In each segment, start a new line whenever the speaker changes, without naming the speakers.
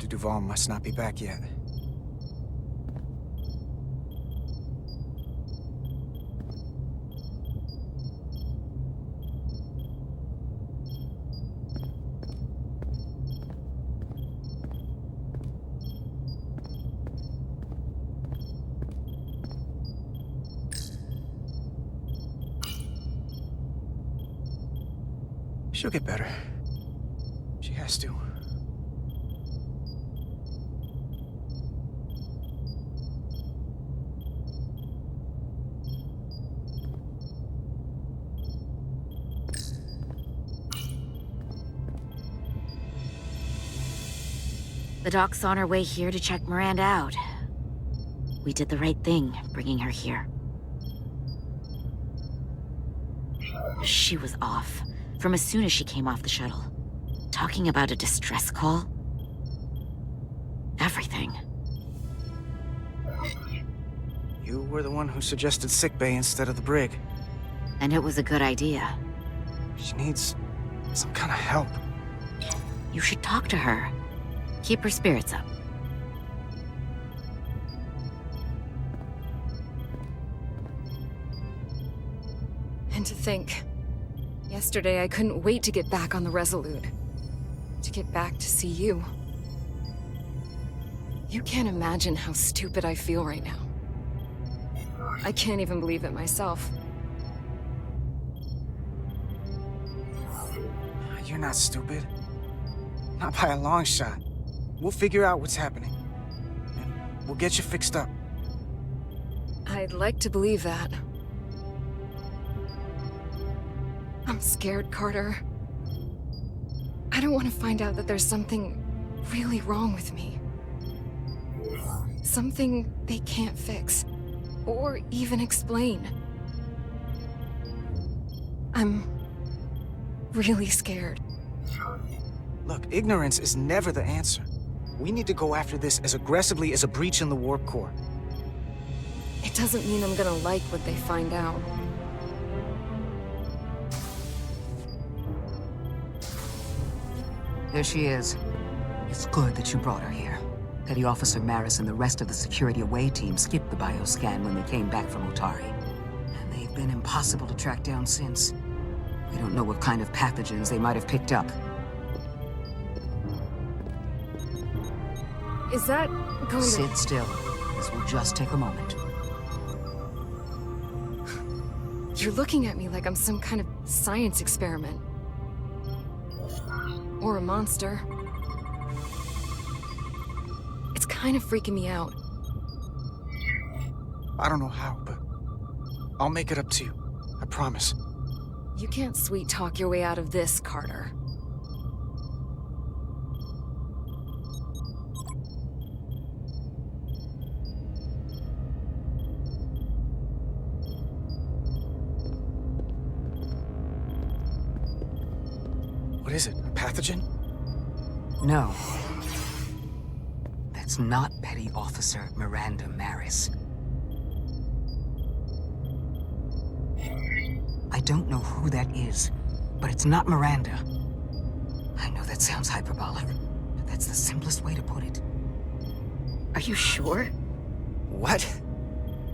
Dr. Duval must not be back yet. She'll get better. She has to.
The doc's on her way here to check Miranda out. We did the right thing, bringing her here. She was off, from as soon as she came off the shuttle. Talking about a distress call? Everything.
You were the one who suggested sickbay instead of the brig.
And it was a good idea.
She needs some kind of help.
You should talk to her. Keep her spirits up.
And to think, yesterday I couldn't wait to get back on the Resolute. To get back to see you. You can't imagine how stupid I feel right now. I can't even believe it myself.
You're not stupid. Not by a long shot. We'll figure out what's happening. And we'll get you fixed up.
I'd like to believe that. I'm scared, Carter. I don't want to find out that there's something really wrong with me. Something they can't fix, or even explain. I'm really scared.
Look, ignorance is never the answer. We need to go after this as aggressively as a breach in the warp core.
It doesn't mean I'm gonna like what they find out.
There she is. It's good that you brought her here. Petty Officer Maris and the rest of the security away team skipped the bioscan when they came back from Otari. And they've been impossible to track down since. We don't know what kind of pathogens they might have picked up.
Is that going to...
Sit still. This will just take a moment.
You're looking at me like I'm some kind of science experiment. Or a monster. It's kind of freaking me out.
I don't know how, but I'll make it up to you. I promise.
You can't sweet talk your way out of this, Carter.
What is it? A pathogen?
No. That's not Petty Officer Miranda Maris. I don't know who that is, but it's not Miranda. I know that sounds hyperbolic, but that's the simplest way to put it.
Are you sure?
What?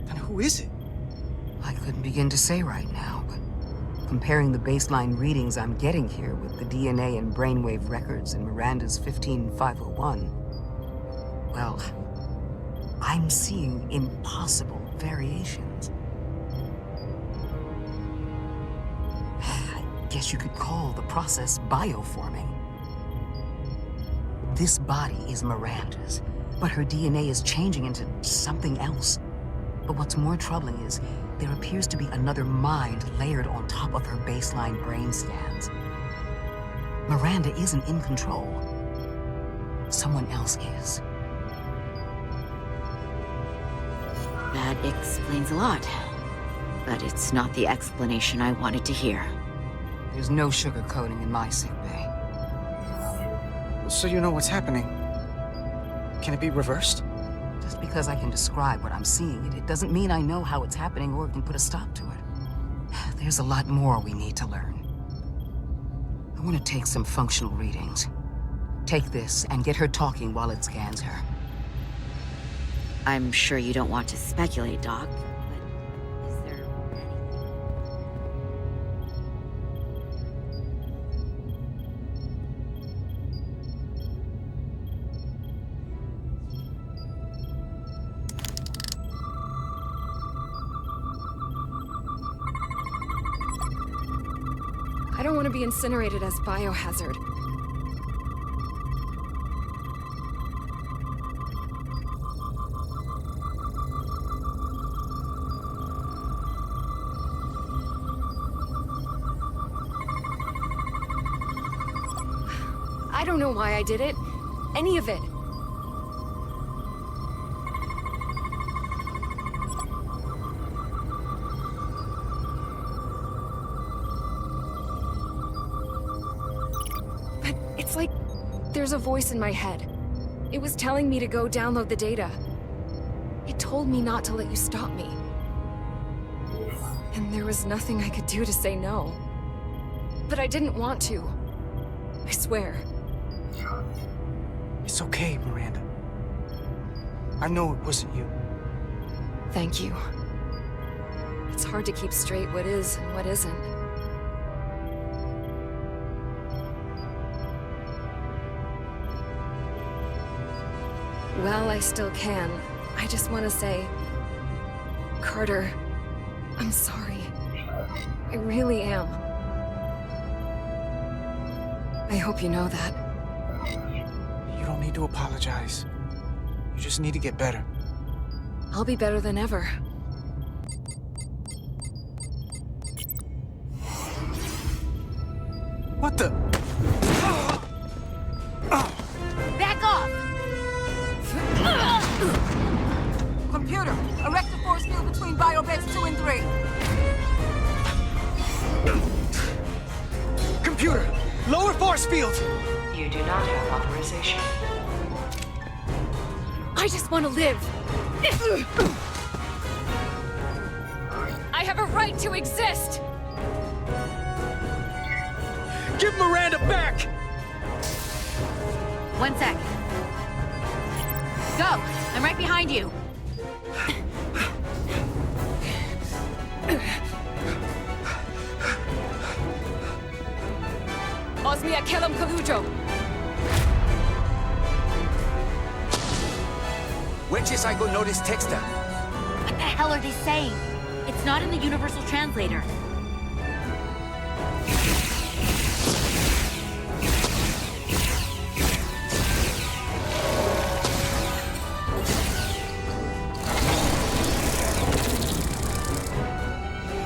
Then who is it?
I couldn't begin to say right now, but comparing the baseline readings I'm getting here with the DNA and brainwave records in Miranda's 15501, well, I'm seeing impossible variations. I guess you could call the process bioforming. This body is Miranda's, but her DNA is changing into something else. But what's more troubling is there appears to be another mind layered on top of her baseline brain scans. Miranda isn't in control. Someone else is.
That explains a lot. But it's not the explanation I wanted to hear.
There's no sugarcoating in my sickbay.
So you know what's happening. Can it be reversed?
Just because I can describe what I'm seeing, it doesn't mean I know how it's happening or can put a stop to it. There's a lot more we need to learn. I want to take some functional readings. Take this and get her talking while it scans her.
I'm sure you don't want to speculate, Doc, but is there anything?
I don't want to be incinerated as biohazard. I don't know why I did it. Any of it. But it's like there's a voice in my head. It was telling me to go download the data. It told me not to let you stop me. And there was nothing I could do to say no. But I didn't want to. I swear.
It's okay, Miranda. I know it wasn't you.
Thank you. It's hard to keep straight what is and what isn't. Well, I still can. I just want to say... Carter, I'm sorry. I really am. I hope you know that.
You don't need to apologize. You just need to get better.
I'll be better than ever.
What the?
Back off!
Computer, erect a force field between biobeds 2 and 3.
Computer, lower force field!
You do not have authorization.
I just want to live. I have a right to exist.
Give Miranda back!
1 sec. Go! I'm right behind you.
Osmia Kellam Kalujo.
Wenches I go notice texta.
What the hell are they saying? It's not in the Universal Translator.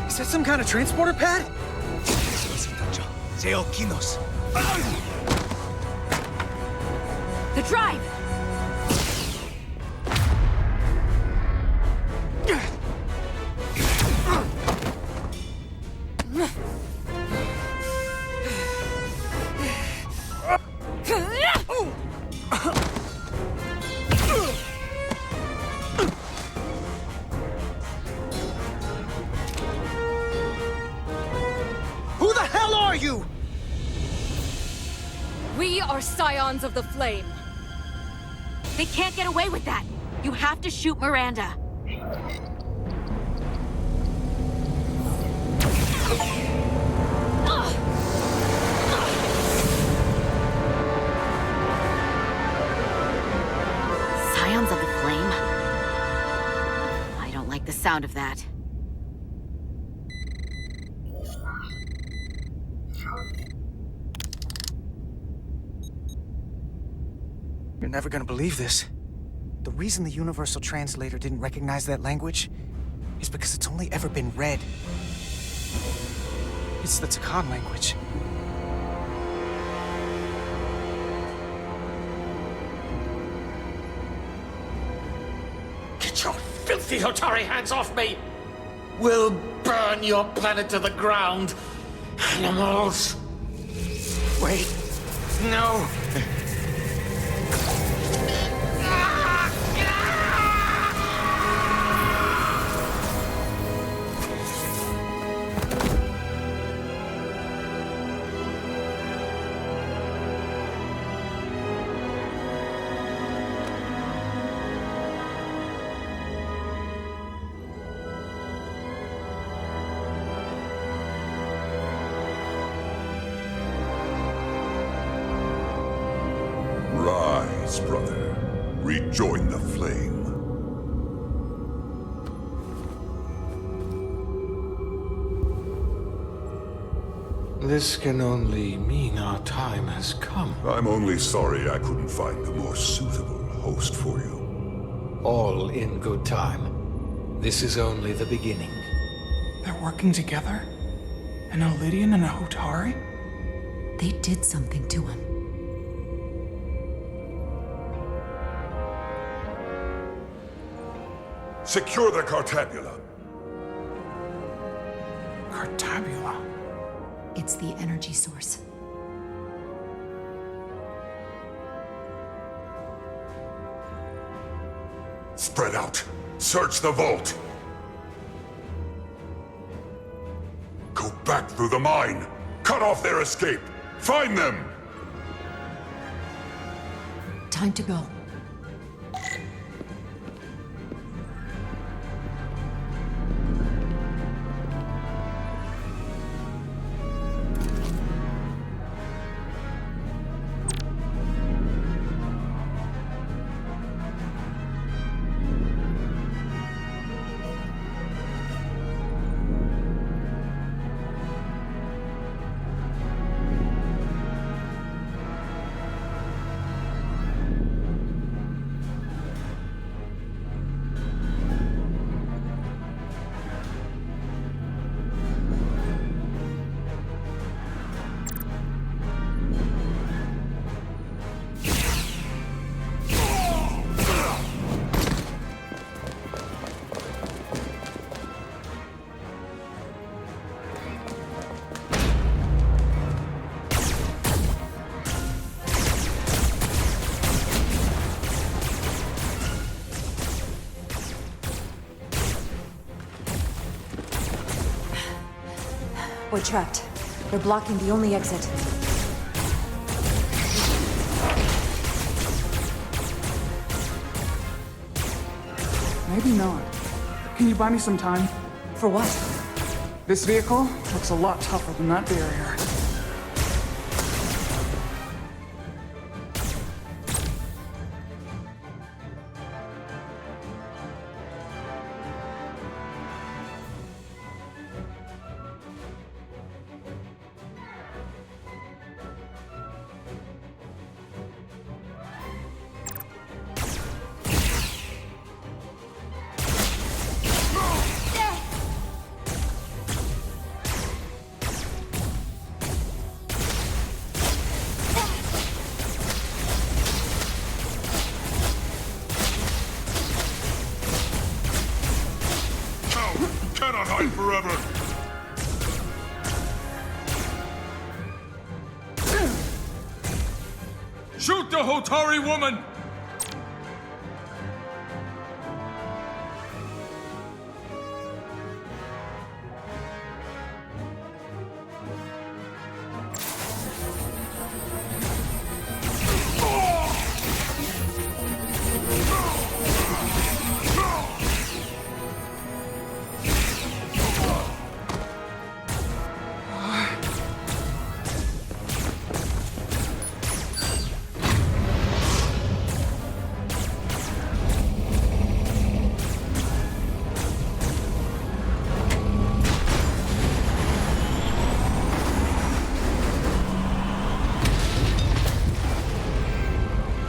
Is that some kind of transporter pad?
Seokinos.
The drive!
Who the hell are you?
We are scions of the flame.
They can't get away with that. You have to shoot Miranda. Scions of the Flame? I don't like the sound of that.
You're never gonna believe this. The reason the Universal Translator didn't recognize that language is because it's only ever been read. It's the Takan language.
Get your filthy Hotari hands off me! We'll burn your planet to the ground! Animals! Wait, no! This can only mean our time has come.
I'm only sorry I couldn't find a more suitable host for you.
All in good time. This is only the beginning.
They're working together? An Elidian and a Hotari?
They did something to him.
Secure the Cartabula.
Cartabula?
It's the energy source.
Spread out. Search the vault. Go back through the mine. Cut off their escape. Find them.
Time to go.
We're trapped. They're blocking the only exit.
Maybe not. Can you buy me some time?
For what?
This vehicle looks a lot tougher than that barrier.
Cannot hide forever!
Shoot the Hotari woman!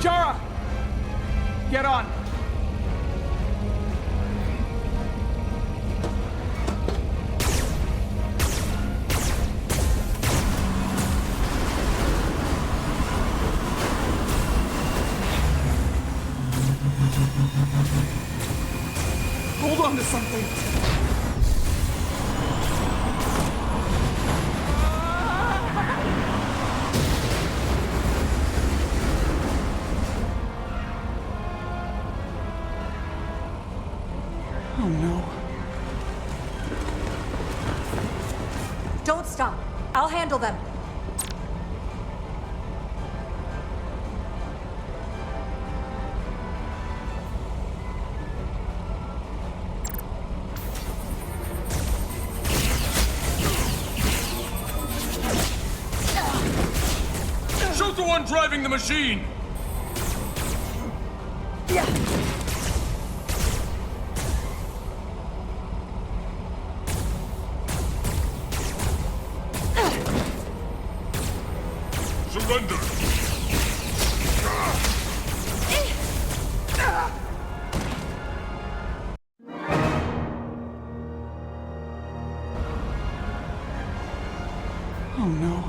Jara! Get on! Hold on to something! Oh no.
Don't stop. I'll handle them.
Shoot the one driving the machine!
Oh no.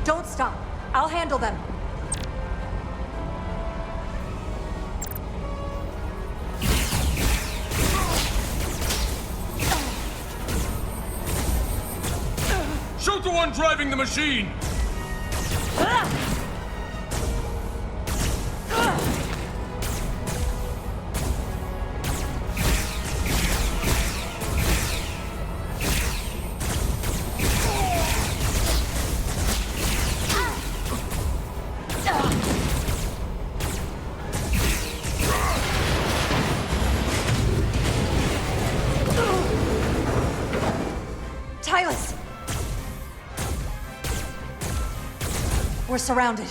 Don't stop. I'll handle them.
Shoot the one driving the machine!
Tyler! We're surrounded.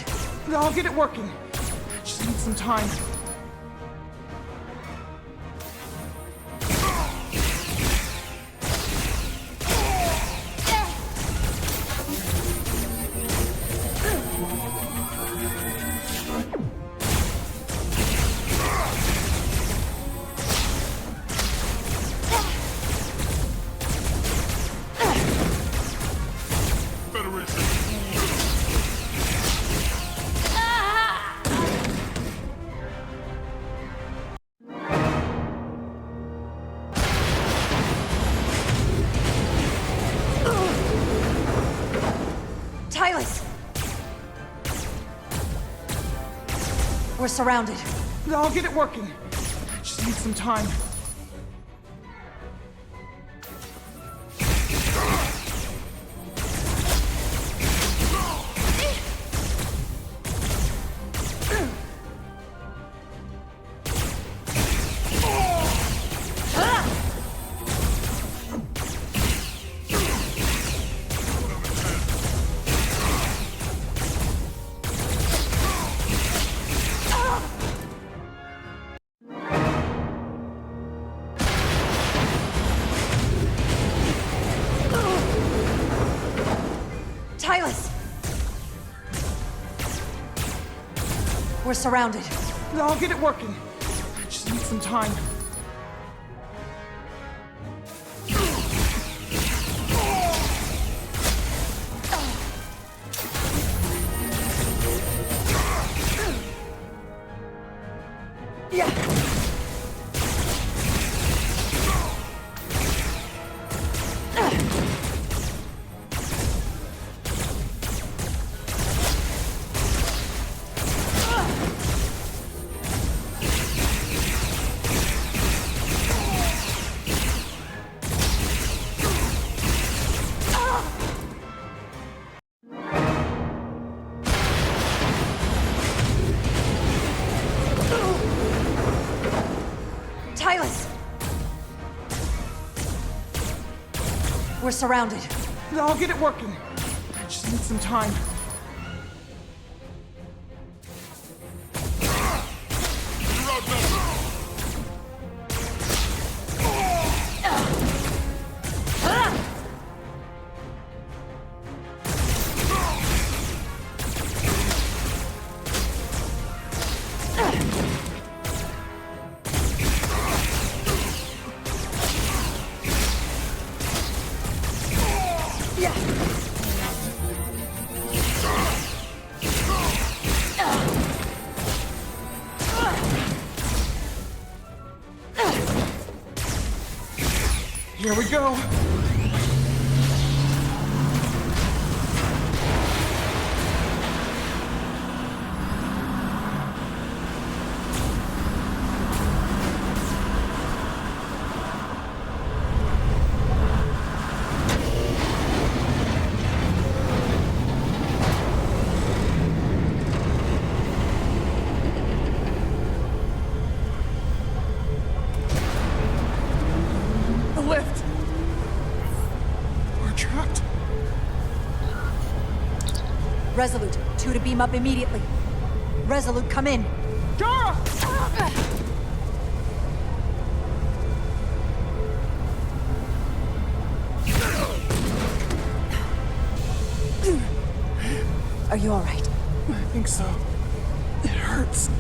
I'll get it working. I just need some time.
We're surrounded.
I'll get it working. I just need some time.
We're surrounded.
I'll get it working. I just need some time.
We're surrounded.
I'll get it working. I just need some time. Here we go.
Resolute, 2 to beam up immediately. Resolute, come in.
Dara!
Are you all right?
I think so. It hurts.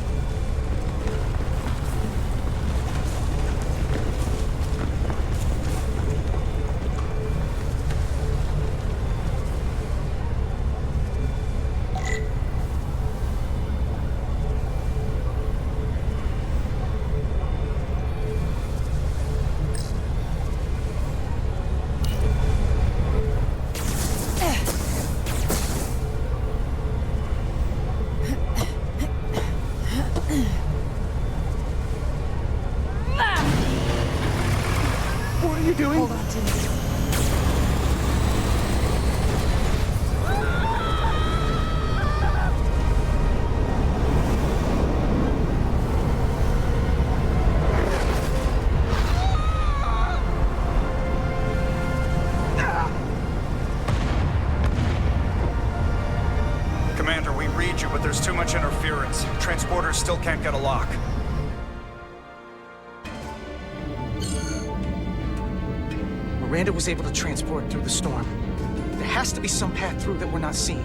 you doing?
Hold on to me.
Commander, we read you, but there's too much interference. Transporters still can't get a lock.
Miranda was able to transport through the storm. There has to be some path through that we're not seeing.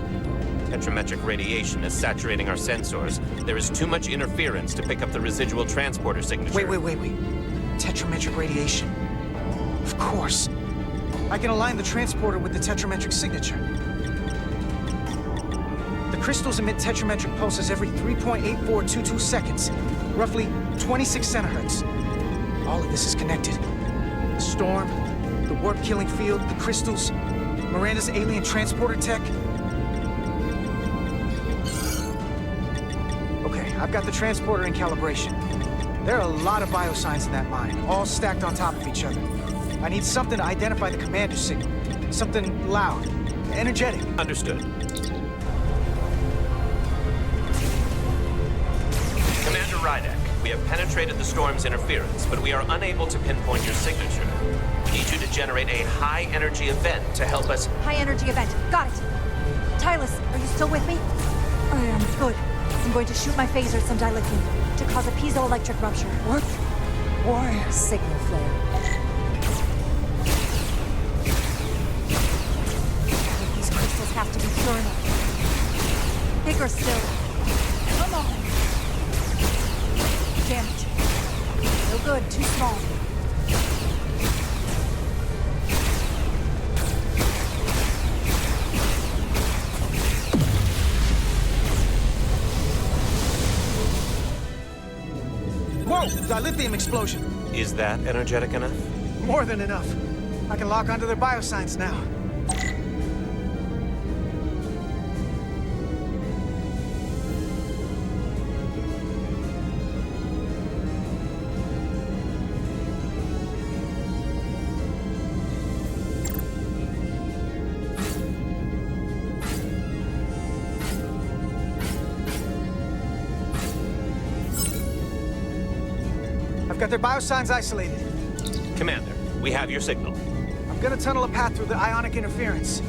Tetrametric radiation is saturating our sensors. There is too much interference to pick up the residual transporter signature.
Wait. Tetrametric radiation. Of course. I can align the transporter with the tetrametric signature. The crystals emit tetrametric pulses every 3.8422 seconds, roughly 26 centihertz. All of this is connected. The storm, the warp-killing field, the crystals, Miranda's alien transporter tech. Okay, I've got the transporter in calibration. There are a lot of biosigns in that mine, all stacked on top of each other. I need something to identify the commander signal. Something loud, energetic.
Understood. Commander Rydek, we have penetrated the storm's interference, but we are unable to pinpoint your signature. We need you to generate a high-energy event to help us...
High energy event. Got it. Tylus, are you still with me? I am. Good. I'm going to shoot my phaser at some dilithium to cause a piezoelectric rupture.
What? Why?
Signal flare. These crystals have to be pure enough. Bigger still. Come on. Damn it. No good. Too small.
Whoa! Dilithium explosion!
Is that energetic enough?
More than enough. I can lock onto their biosigns now. I've got their biosigns isolated.
Commander, we have your signal.
I'm gonna tunnel a path through the ionic interference.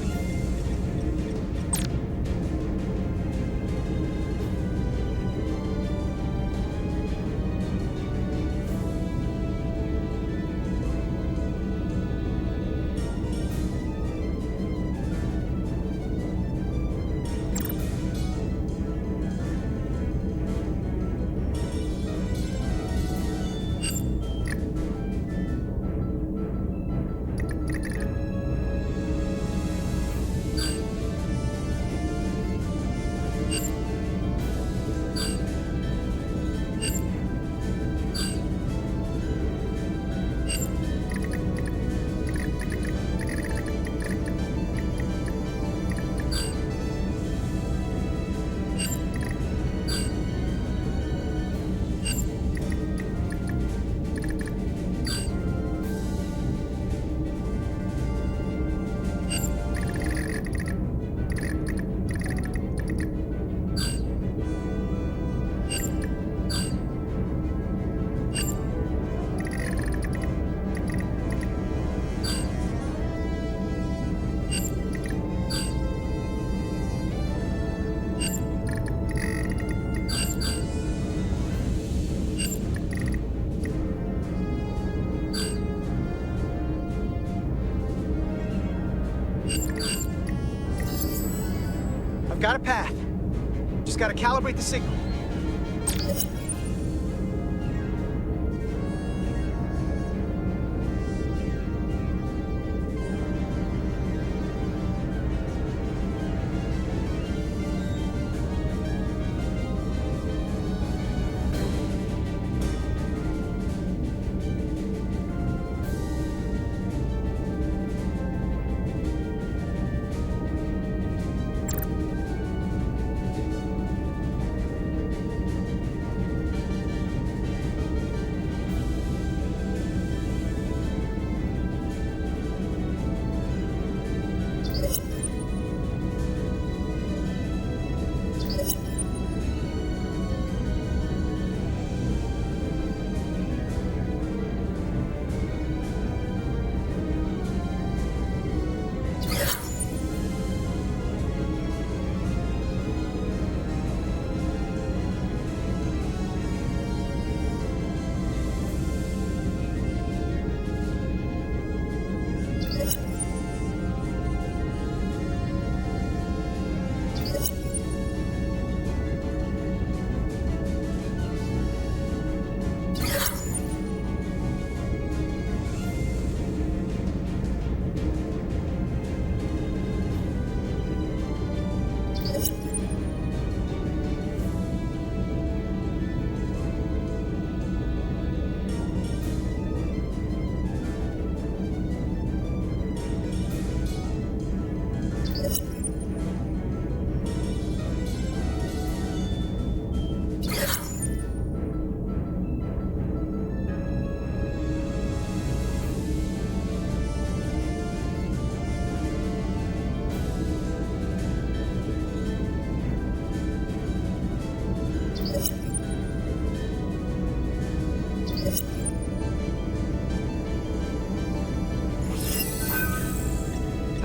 Got a path. Just gotta calibrate the signal.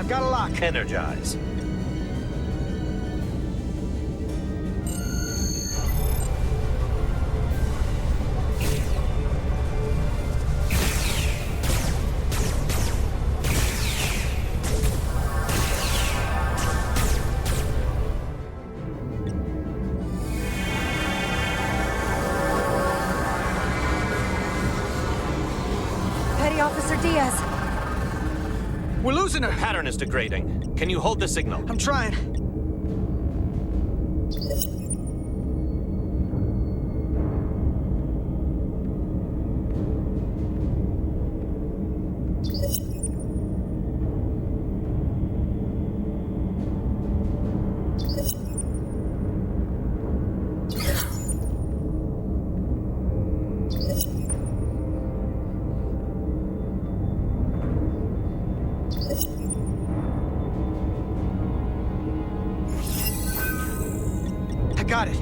Got a lock.
Energize.
Petty Officer Diaz.
We're losing her.
Pattern is degrading. Can you hold the signal?
I'm trying. Got it.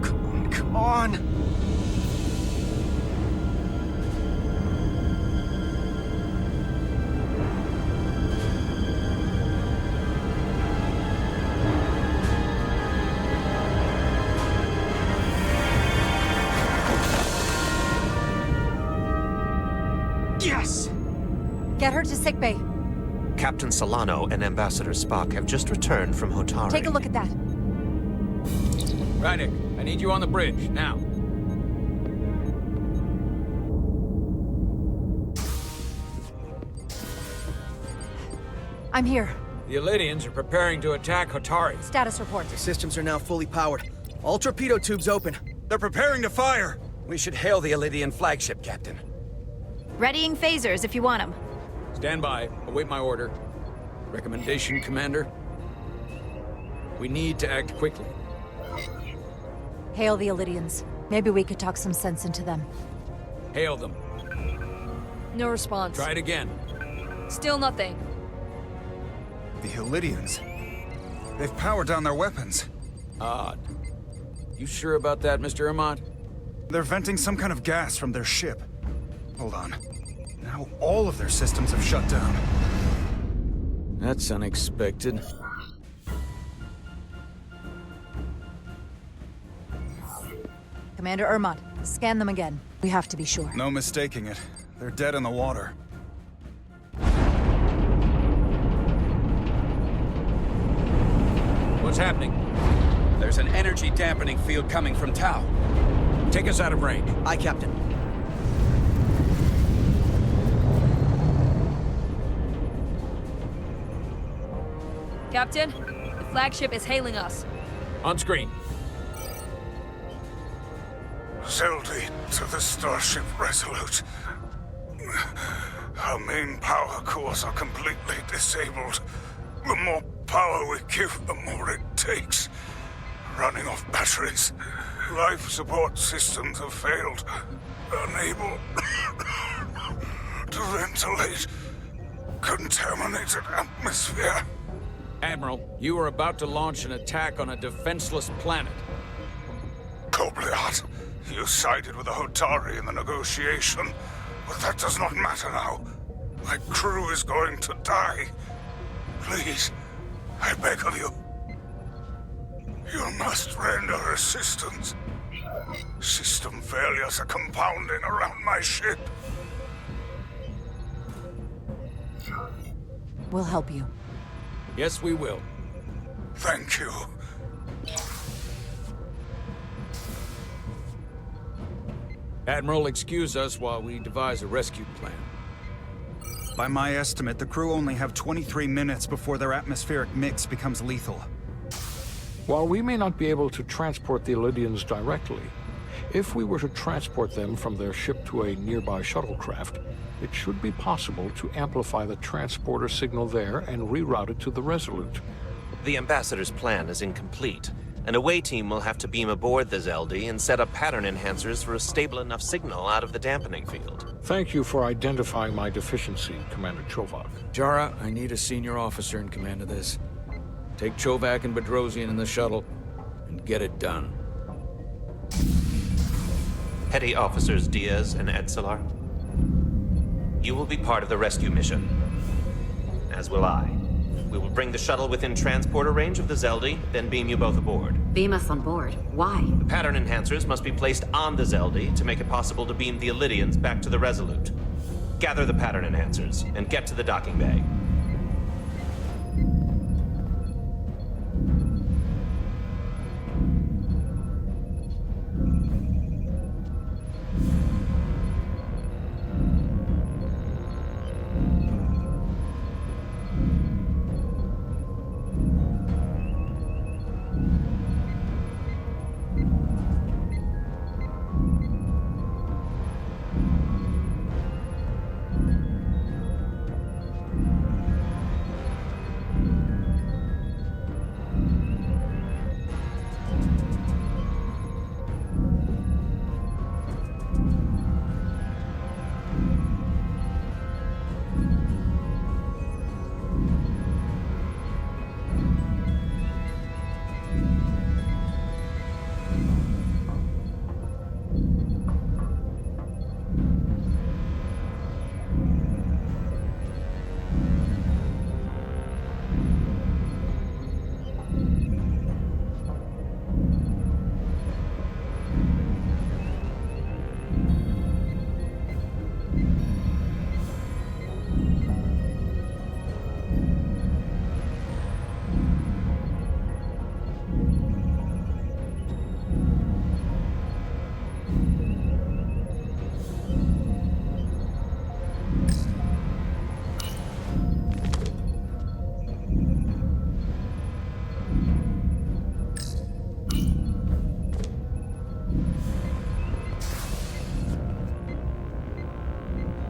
Come on, come on. Yes!
Get her to sickbay.
Captain Solano and Ambassador Spock have just returned from Hotari.
Take a look at that.
Rydick, I need you on the bridge, now.
I'm here.
The Elydians are preparing to attack Hotari.
Status report.
The systems are now fully powered. All torpedo tubes open.
They're preparing to fire!
We should hail the Elydian flagship, Captain.
Readying phasers if you want them.
Stand by, await my order. Recommendation, Commander? We need to act quickly.
Hail the Elydians. Maybe we could talk some sense into them.
Hail them.
No response.
Try it again.
Still nothing.
The Elydians. They've powered down their weapons.
Odd. You sure about that, Mr. Armand?
They're venting some kind of gas from their ship. Hold on. Now all of their systems have shut down.
That's unexpected.
Commander Ermont, scan them again. We have to be sure.
No mistaking it. They're dead in the water.
What's happening?
There's an energy dampening field coming from Tau.
Take us out of range.
Aye, Captain.
Captain, the flagship is hailing us.
On screen.
Zeldy to the Starship Resolute. Our main power cores are completely disabled. The more power we give, the more it takes. Running off batteries. Life support systems have failed. Unable to ventilate. Contaminated atmosphere.
Admiral, you are about to launch an attack on a defenseless planet.
Kobliat, you sided with the Hotari in the negotiation, but that does not matter now. My crew is going to die. Please, I beg of you. You must render assistance. System failures are compounding around my ship.
We'll help you.
Yes, we will.
Thank you.
Admiral, excuse us while we devise a rescue plan.
By my estimate, the crew only have 23 minutes before their atmospheric mix becomes lethal.
While we may not be able to transport the Elydians directly, if we were to transport them from their ship to a nearby shuttlecraft, it should be possible to amplify the transporter signal there and reroute it to the Resolute.
The Ambassador's plan is incomplete. An away team will have to beam aboard the Zeldy and set up pattern enhancers for a stable enough signal out of the dampening field.
Thank you for identifying my deficiency, Commander Chovak.
Jara, I need a senior officer in command of this. Take Chovak and Bedrosian in the shuttle, and get it done.
Petty Officers Diaz and Etzelar, you will be part of the rescue mission. as will I. We will bring the shuttle within transporter range of the Zeldi, then beam you both aboard.
Beam us on board. Why?
The pattern enhancers must be placed on the Zeldi to make it possible to beam the Illydians back to the Resolute. Gather the pattern enhancers, and get to the docking bay.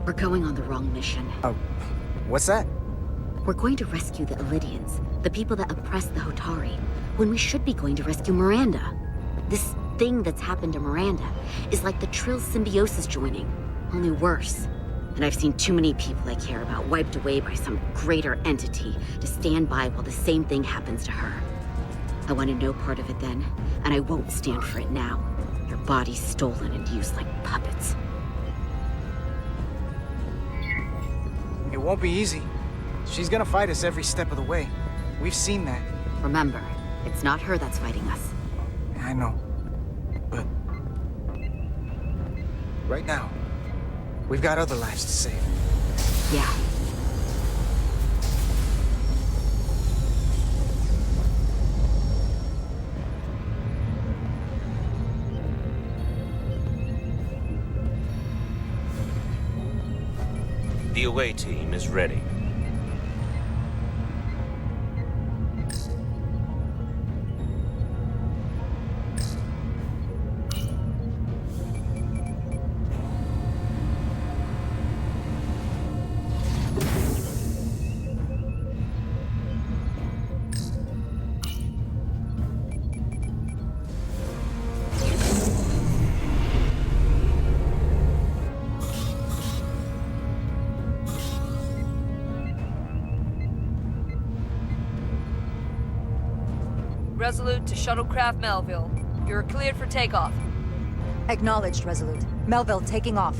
We're going on the wrong mission.
What's that?
We're going to rescue the Illydians, the people that oppressed the Hotari, when we should be going to rescue Miranda. This thing that's happened to Miranda is like the Trill's symbiosis joining, only worse. And I've seen too many people I care about wiped away by some greater entity to stand by while the same thing happens to her. I wanted no part of it then, and I won't stand for it now. Their bodies stolen and used like puppets.
It won't be easy. She's gonna fight us every step of the way. We've seen that.
Remember, it's not her that's fighting us.
I know. But... right now, we've got other lives to save.
Yeah.
The away team is ready.
Resolute to Shuttlecraft Melville. You're cleared for takeoff.
Acknowledged, Resolute. Melville taking off.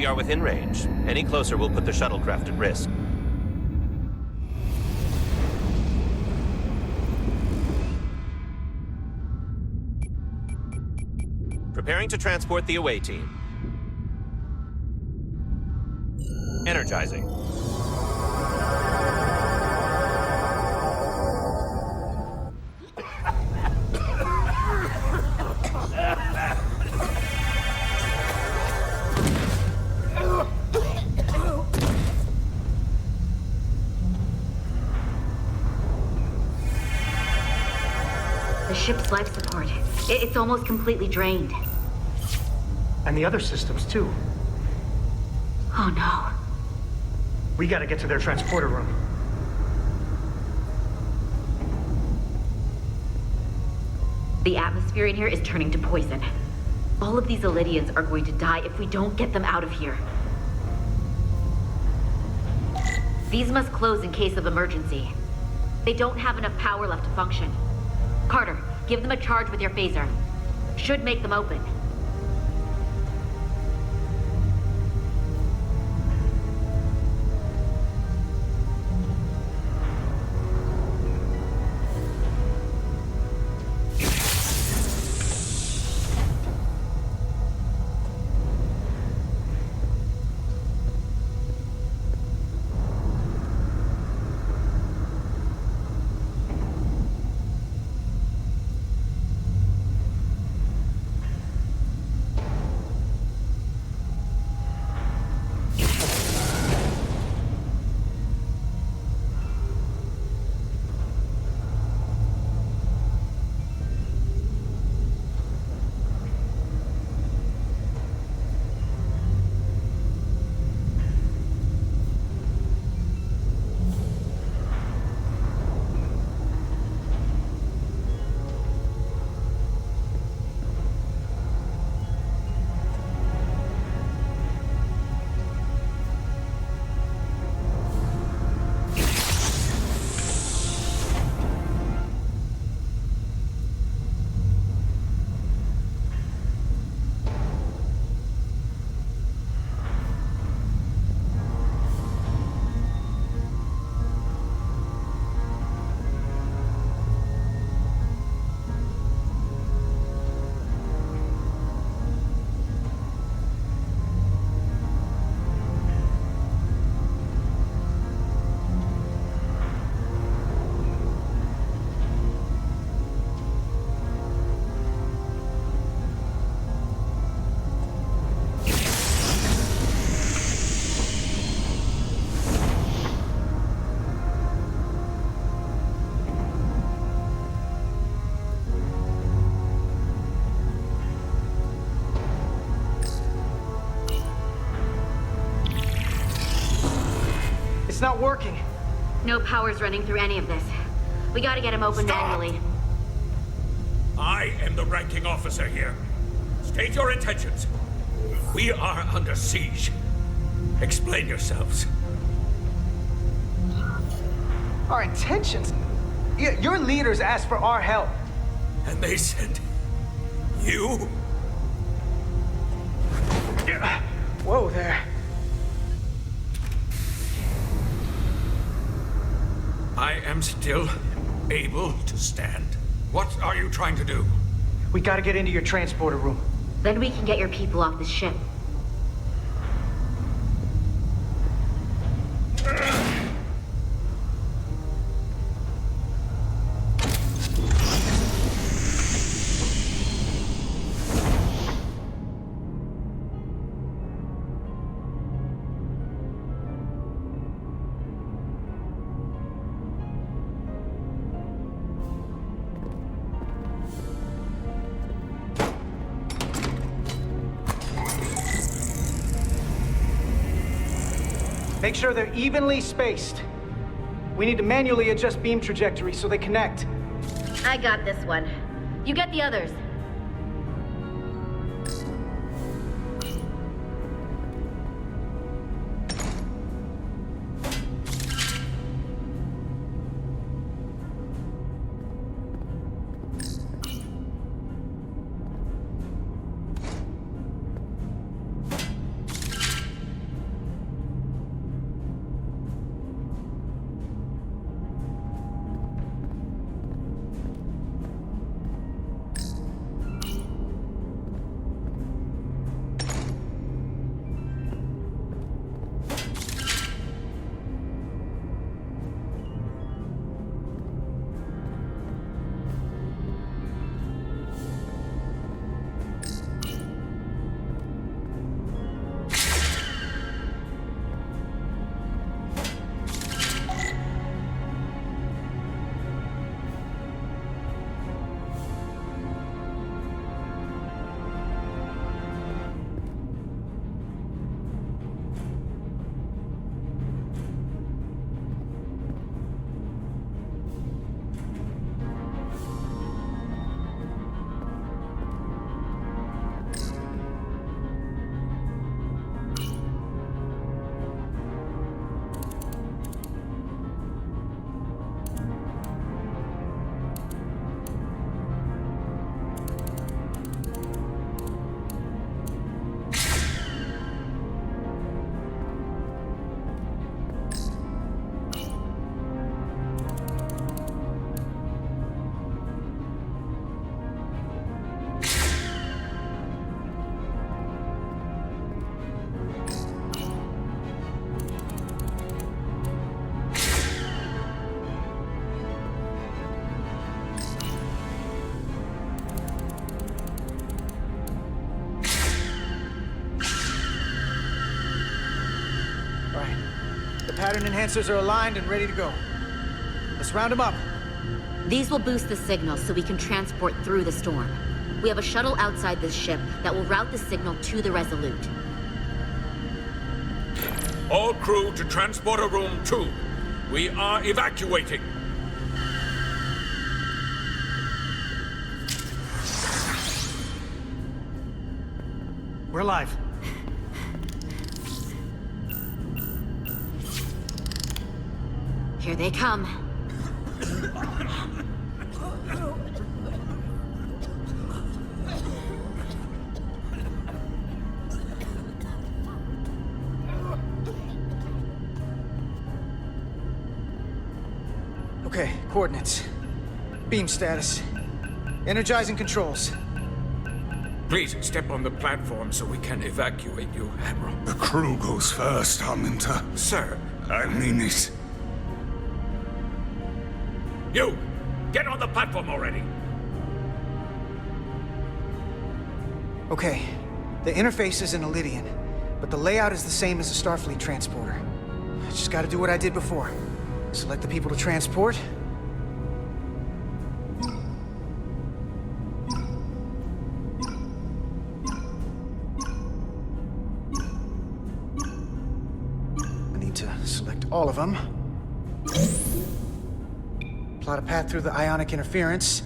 We are within range. Any closer will put the shuttlecraft at risk. Preparing to transport the away team. Energizing.
The ship's life support. It's almost completely drained.
And the other systems, too.
Oh no.
We gotta get to their transporter room.
The atmosphere in here is turning to poison. All of these Elydians are going to die if we don't get them out of here. These must close in case of emergency. They don't have enough power left to function. Carter, give them a charge with your phaser. Should make them open.
Not working.
No power's running through any of this. We gotta get him open manually.
I am the ranking officer here. State your intentions. We are under siege. Explain yourselves.
Our intentions? Your leaders asked for our help.
And they sent you?
Whoa there.
I am still able to stand. What are you trying to do?
We gotta get into your transporter room.
Then we can get your people off the ship.
Make sure they're evenly spaced. We need to manually adjust beam trajectory so they connect.
I got this one. You get the others.
Pattern enhancers are aligned and ready to go. Let's round them up.
These will boost the signal so we can transport through the storm. We have a shuttle outside this ship that will route the signal to the Resolute.
All crew to Transporter Room 2. We are evacuating.
We're live.
Here they come.
Okay, coordinates. Beam status. Energizing controls.
Please step on the platform so we can evacuate you, Admiral.
The crew goes first, Arminta.
Sir.
I mean it.
You! Get on the platform already!
Okay, the interface is in Elydian, but the layout is the same as the Starfleet transporter. I just gotta do what I did before. Select the people to transport. I need to select all of them. Plot a path through the ionic interference.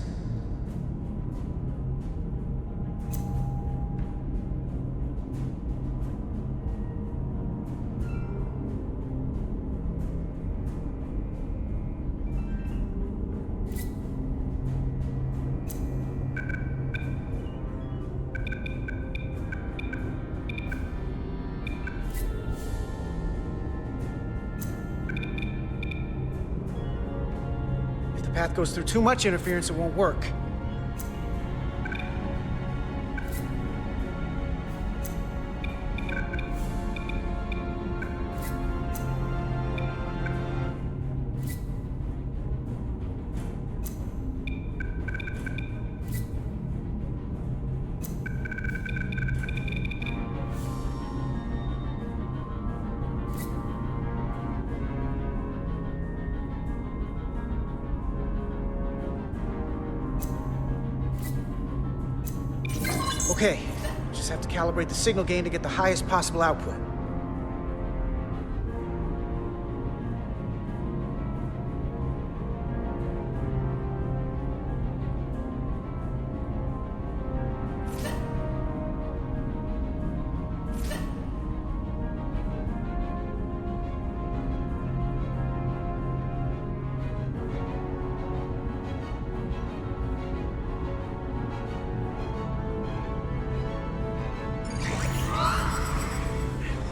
Path goes through too much interference, it won't work. Okay, just have to calibrate the signal gain to get the highest possible output.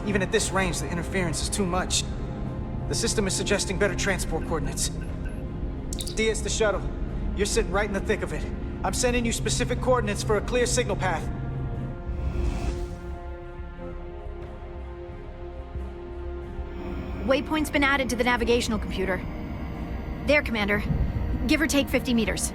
Even at this range, the interference is too much. The system is suggesting better transport coordinates. Diaz, the shuttle. You're sitting right in the thick of it. I'm sending you specific coordinates for a clear signal path.
Waypoint's been added to the navigational computer. There, Commander. Give or take 50 meters.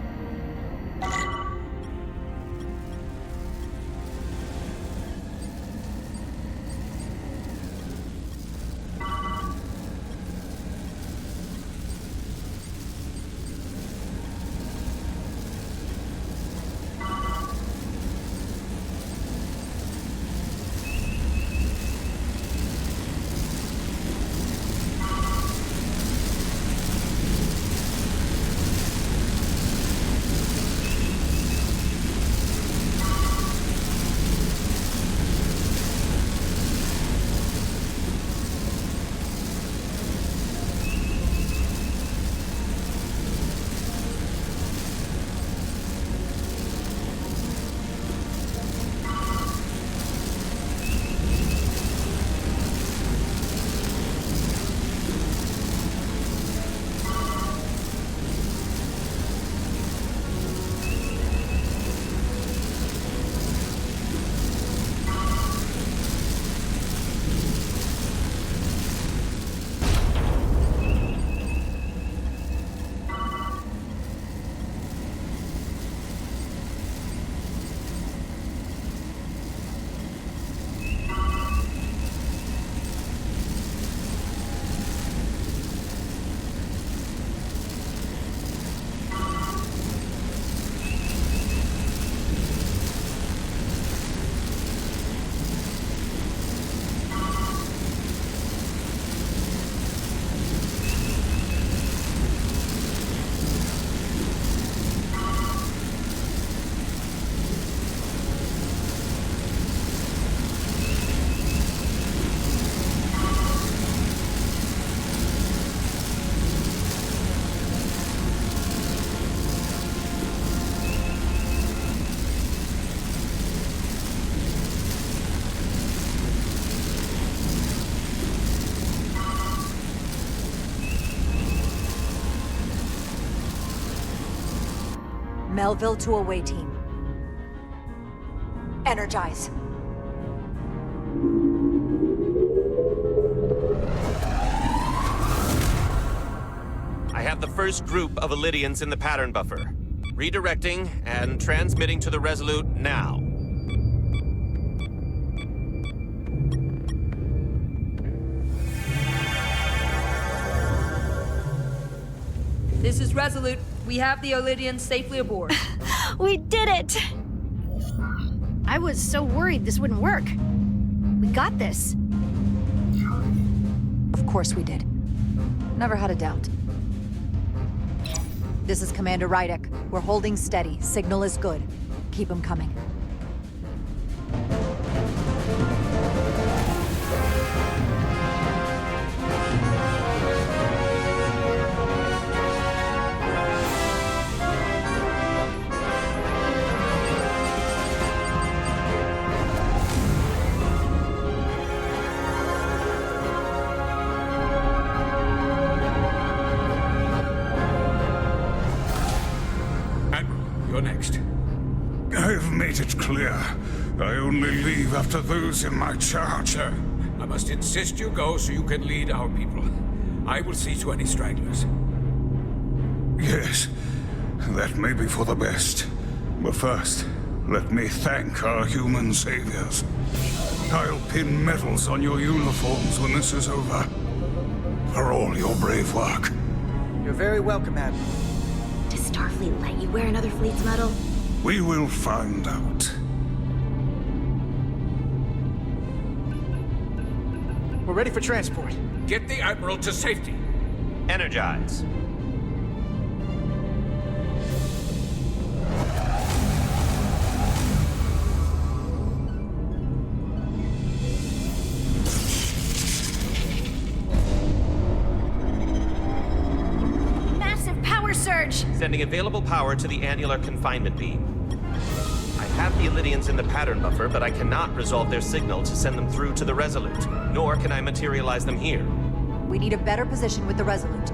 Melville to away team. Energize.
I have the first group of Illydians in the pattern buffer. Redirecting and transmitting to the Resolute now.
This is Resolute. We have the Illydians safely aboard.
We did it! I was so worried this wouldn't work. We got this.
Of course we did. Never had a doubt. This is Commander Rydek. We're holding steady. Signal is good. Keep them coming.
You're next.
I've made it clear. I only leave after those in my charge.
Sir, I must insist you go so you can lead our people. I will see to any stragglers.
Yes, that may be for the best. But first, let me thank our human saviors. I'll pin medals on your uniforms when this is over. For all your brave work.
You're very welcome, Admiral.
Does Starfleet let you wear another fleet's medal?
We will find out.
We're ready for transport.
Get the Admiral to safety.
Energize.
Massive power surge!
Sending available power to the annular confinement beam. I have the Illydians in the pattern buffer, but I cannot resolve their signal to send them through to the Resolute, nor can I materialize them here.
We need a better position with the Resolute.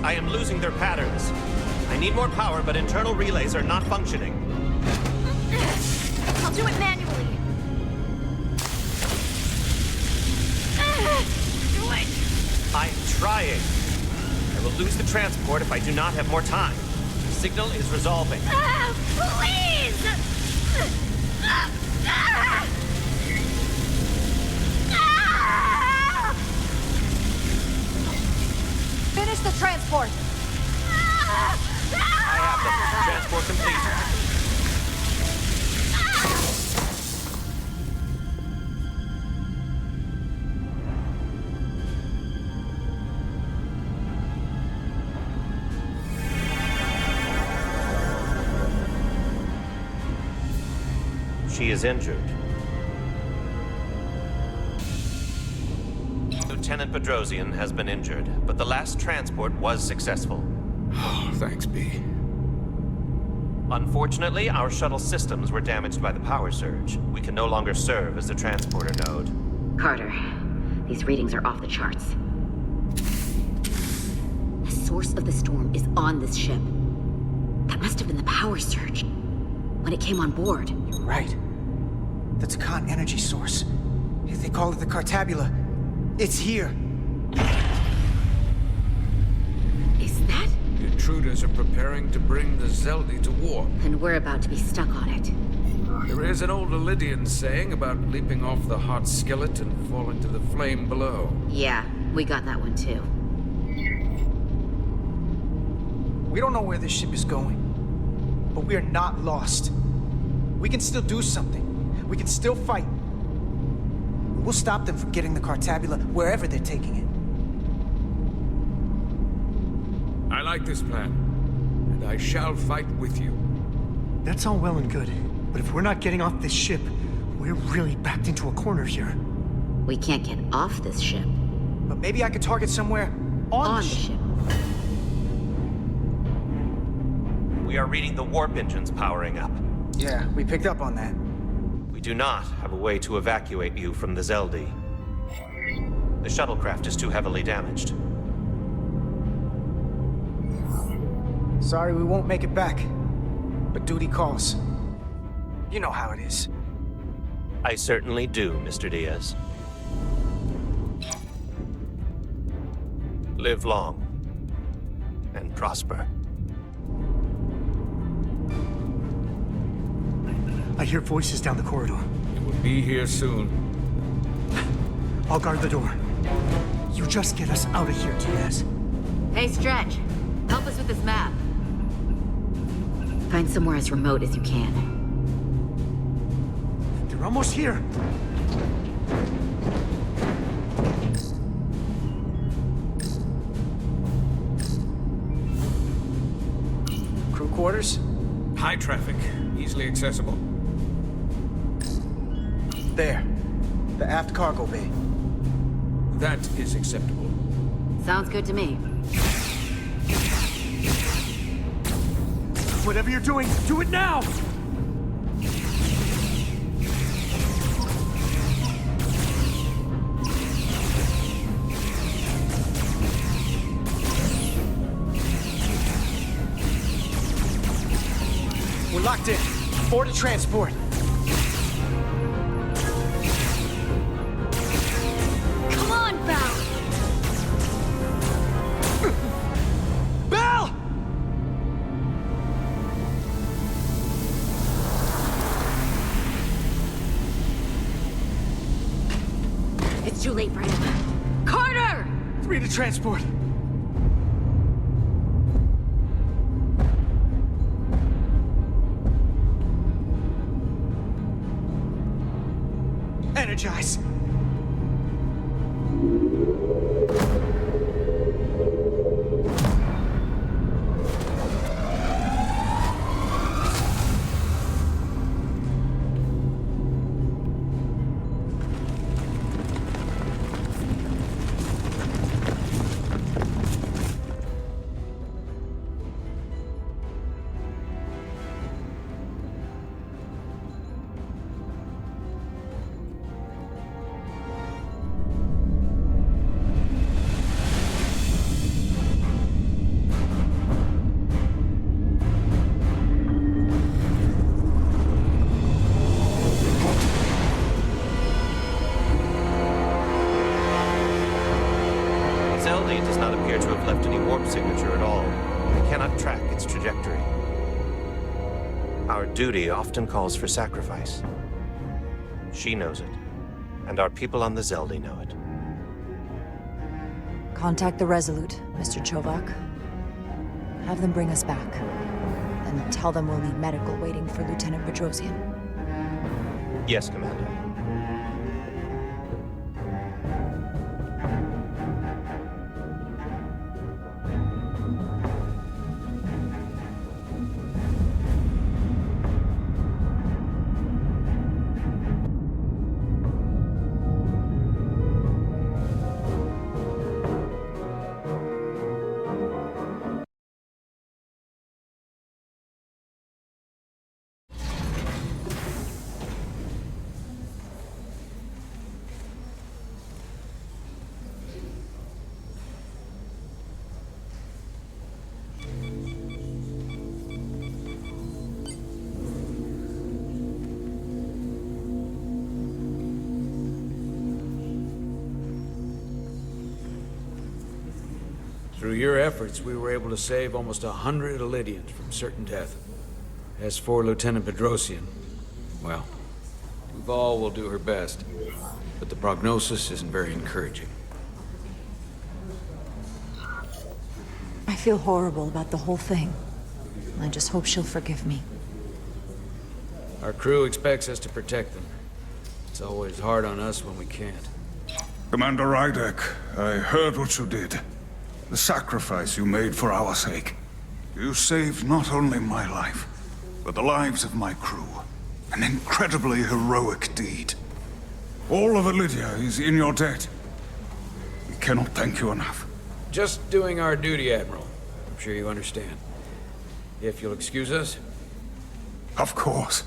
I am losing their patterns. I need more power, but internal relays are not functioning.
I'll do it manually. Do it!
I'm trying. I will lose the transport if I do not have more time. The signal is resolving.
Please!
Finish the transport!
I have them. Transport complete. She is injured. Lieutenant Bedrosian has been injured, but the last transport was successful.
Oh, thanks, B.
Unfortunately, our shuttle systems were damaged by the power surge. We can no longer serve as the transporter node.
Carter, these readings are off the charts. The source of the storm is on this ship. That must have been the power surge when it came on board.
You're right. The Takan energy source. If they call it the Cartabula, it's here.
Is that?
The intruders are preparing to bring the Zeldi to war.
And we're about to be stuck on it.
There is an old Lydian saying about leaping off the hot skillet and falling to the flame below.
Yeah, we got that one too.
We don't know where this ship is going, but we are not lost. We can still do something. We can still fight. We'll stop them from getting the Cartabula wherever they're taking it.
I like this plan, and I shall fight with you.
That's all well and good, but if we're not getting off this ship, we're really backed into a corner here.
We can't get off this ship.
But maybe I could target somewhere on the ship.
We are reading the warp engines powering up.
Yeah, we picked up on that.
We do not have a way to evacuate you from the Zeldi. The shuttlecraft is too heavily damaged.
Sorry we won't make it back, but duty calls. You know how it is.
I certainly do, Mr. Diaz. Live long and prosper.
I hear voices down the corridor.
It will be here soon.
I'll guard the door. You just get us out of here, Diaz.
Hey, Stretch. Help us with this map. Find somewhere as remote as you can.
They're almost here.
Crew quarters?
High traffic, easily accessible.
There. The aft cargo bay.
That is acceptable.
Sounds good to me.
Whatever you're doing, do it now!
We're locked in. Board the transport.
Come on, Val!
Bell!
It's too late for him. Carter!
3 to transport. Energize.
Our duty often calls for sacrifice. She knows it, and our people on the Zeldi know it.
Contact the Resolute, Mr. Chovak. Have them bring us back. And tell them we'll need medical waiting for Lieutenant Bedrosian.
Yes, Commander.
Through your efforts, we were able to save almost 100 Elydians from certain death. As for Lieutenant Bedrosian, well, Duval will do her best, but the prognosis isn't very encouraging.
I feel horrible about the whole thing. I just hope she'll forgive me.
Our crew expects us to protect them. It's always hard on us when we can't.
Commander Rydek, I heard what you did. The sacrifice you made for our sake. You saved not only my life, but the lives of my crew. An incredibly heroic deed. All of Elydia is in your debt. We cannot thank you enough.
Just doing our duty, Admiral. I'm sure you understand. If you'll excuse us.
Of course.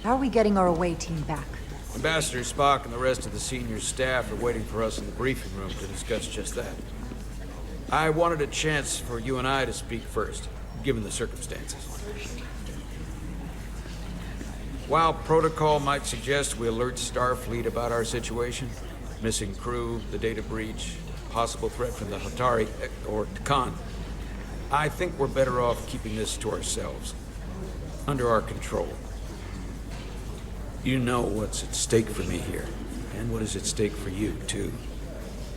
How are we getting our away team back?
Ambassador Spock and the rest of the senior staff are waiting for us in the briefing room to discuss just that. I wanted a chance for you and I to speak first, given the circumstances. While protocol might suggest we alert Starfleet about our situation, missing crew, the data breach, possible threat from the Hotari, or Khan, I think we're better off keeping this to ourselves, under our control. You know what's at stake for me here, and what is at stake for you, too.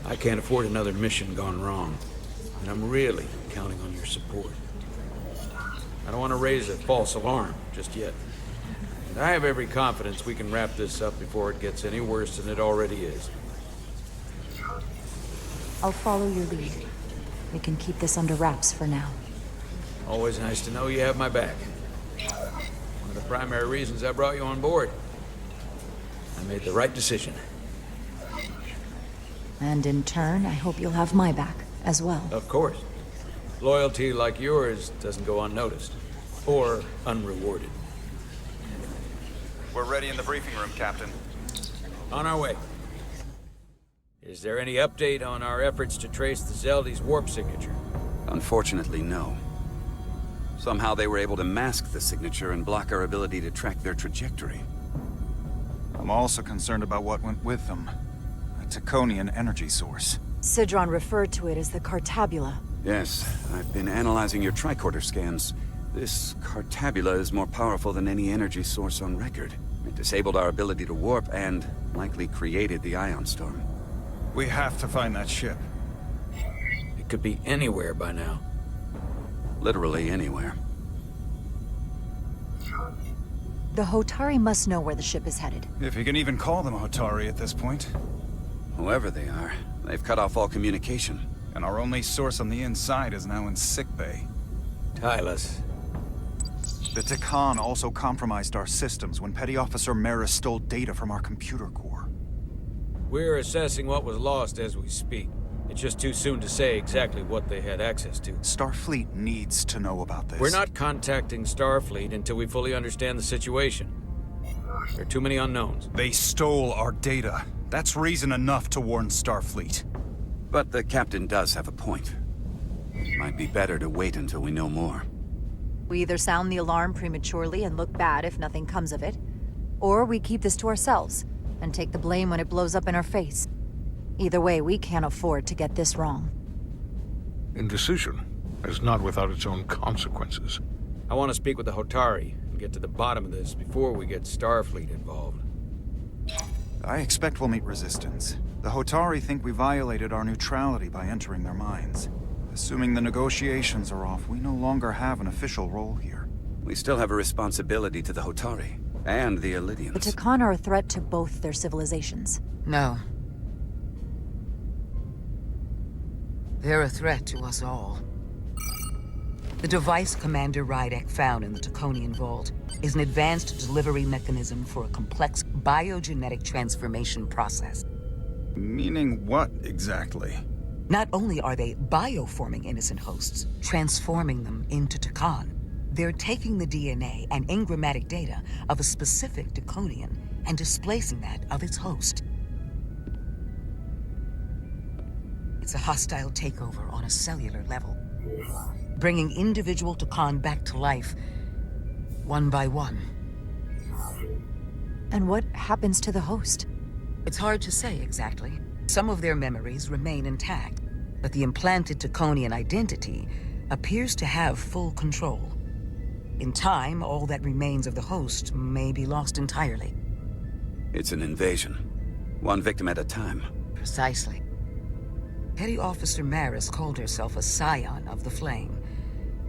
I can't afford another mission gone wrong, and I'm really counting on your support. I don't want to raise a false alarm just yet. And I have every confidence we can wrap this up before it gets any worse than it already is.
I'll follow your lead. We can keep this under wraps for now.
Always nice to know you have my back. One of the primary reasons I brought you on board. I made the right decision.
And in turn, I hope you'll have my back as well.
Of course. Loyalty like yours doesn't go unnoticed. Or unrewarded.
We're ready in the briefing room, Captain.
On our way. Is there any update on our efforts to trace the Zeldi's warp signature?
Unfortunately, no. Somehow they were able to mask the signature and block our ability to track their trajectory.
I'm also concerned about what went with them. A Taconian energy source.
Sidron referred to it as the Cartabula.
Yes, I've been analyzing your tricorder scans. This Cartabula is more powerful than any energy source on record. It disabled our ability to warp and likely created the ion storm.
We have to find that ship.
It could be anywhere by now.
Literally anywhere.
The Hotari must know where the ship is headed.
If you can even call them Hotari at this point.
Whoever they are, they've cut off all communication.
And our only source on the inside is now in sickbay.
Tylus.
The Takan also compromised our systems when Petty Officer Maris stole data from our computer core.
We're assessing what was lost as we speak. It's just too soon to say exactly what they had access to.
Starfleet needs to know about this.
We're not contacting Starfleet until we fully understand the situation. There are too many unknowns.
They stole our data. That's reason enough to warn Starfleet.
But the captain does have a point. Might be better to wait until we know more.
We either sound the alarm prematurely and look bad if nothing comes of it, or we keep this to ourselves and take the blame when it blows up in our face. Either way, we can't afford to get this wrong.
Indecision. is not without its own consequences.
I want to speak with the Hotari and get to the bottom of this before we get Starfleet involved.
I expect we'll meet resistance. The Hotari think we violated our neutrality by entering their minds. Assuming the negotiations are off, we no longer have an official role here.
We still have a responsibility to the Hotari and the
The
Illydians.
Takan are a threat to both their civilizations.
No. They're a threat to us all. The device Commander Rydek found in the Taconian Vault is an advanced delivery mechanism for a complex biogenetic transformation process.
Meaning what, exactly?
Not only are they bioforming innocent hosts, transforming them into Takan, they're taking the DNA and engrammatic data of a specific Taconian and displacing that of its host. It's a hostile takeover on a cellular level, bringing individual Takan back to life, one by one.
And what happens to the host?
It's hard to say exactly. Some of their memories remain intact, but the implanted Taconian identity appears to have full control. In time, all that remains of the host may be lost entirely.
It's an invasion. One victim at a time.
Precisely. Petty Officer Maris called herself a scion of the Flame,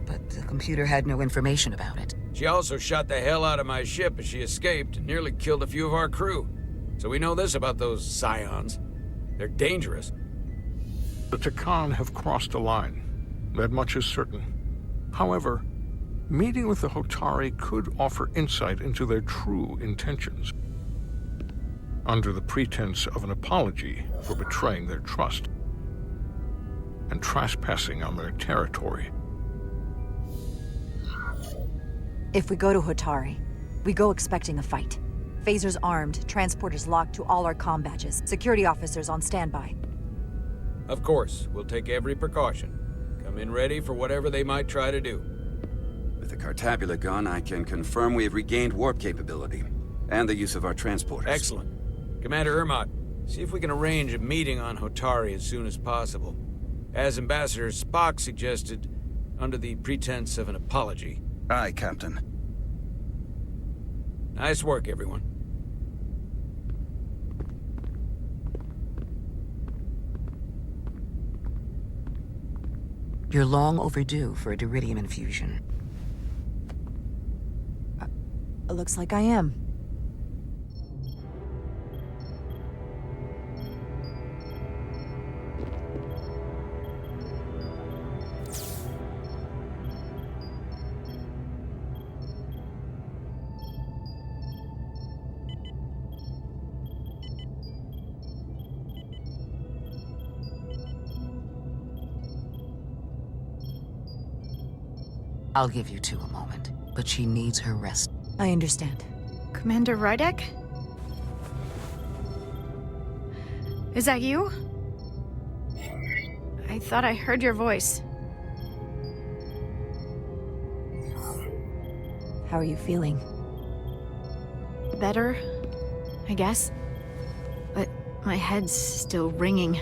but the computer had no information about it.
She also shot the hell out of my ship as she escaped and nearly killed a few of our crew. So we know this about those scions. They're dangerous.
The Takan have crossed a line. That much is certain. However, meeting with the Hotari could offer insight into their true intentions. Under the pretense of an apology for betraying their trust and trespassing on their territory.
If we go to Hotari, we go expecting a fight. Phasers armed, transporters locked to all our comm badges, security officers on standby.
Of course, we'll take every precaution. Come in ready for whatever they might try to do.
With the Cartabula gone, I can confirm we have regained warp capability and the use of our transporters.
Excellent. Commander Ermot, see if we can arrange a meeting on Hotari as soon as possible. As Ambassador Spock suggested, under the pretense of an apology.
Aye, Captain.
Nice work, everyone.
You're long overdue for a Diridium infusion.
Looks like I am.
I'll give you two a moment, but she needs her rest.
I understand.
Commander Rydek? Is that you? I thought I heard your voice.
How are you feeling?
Better, I guess. But my head's still ringing.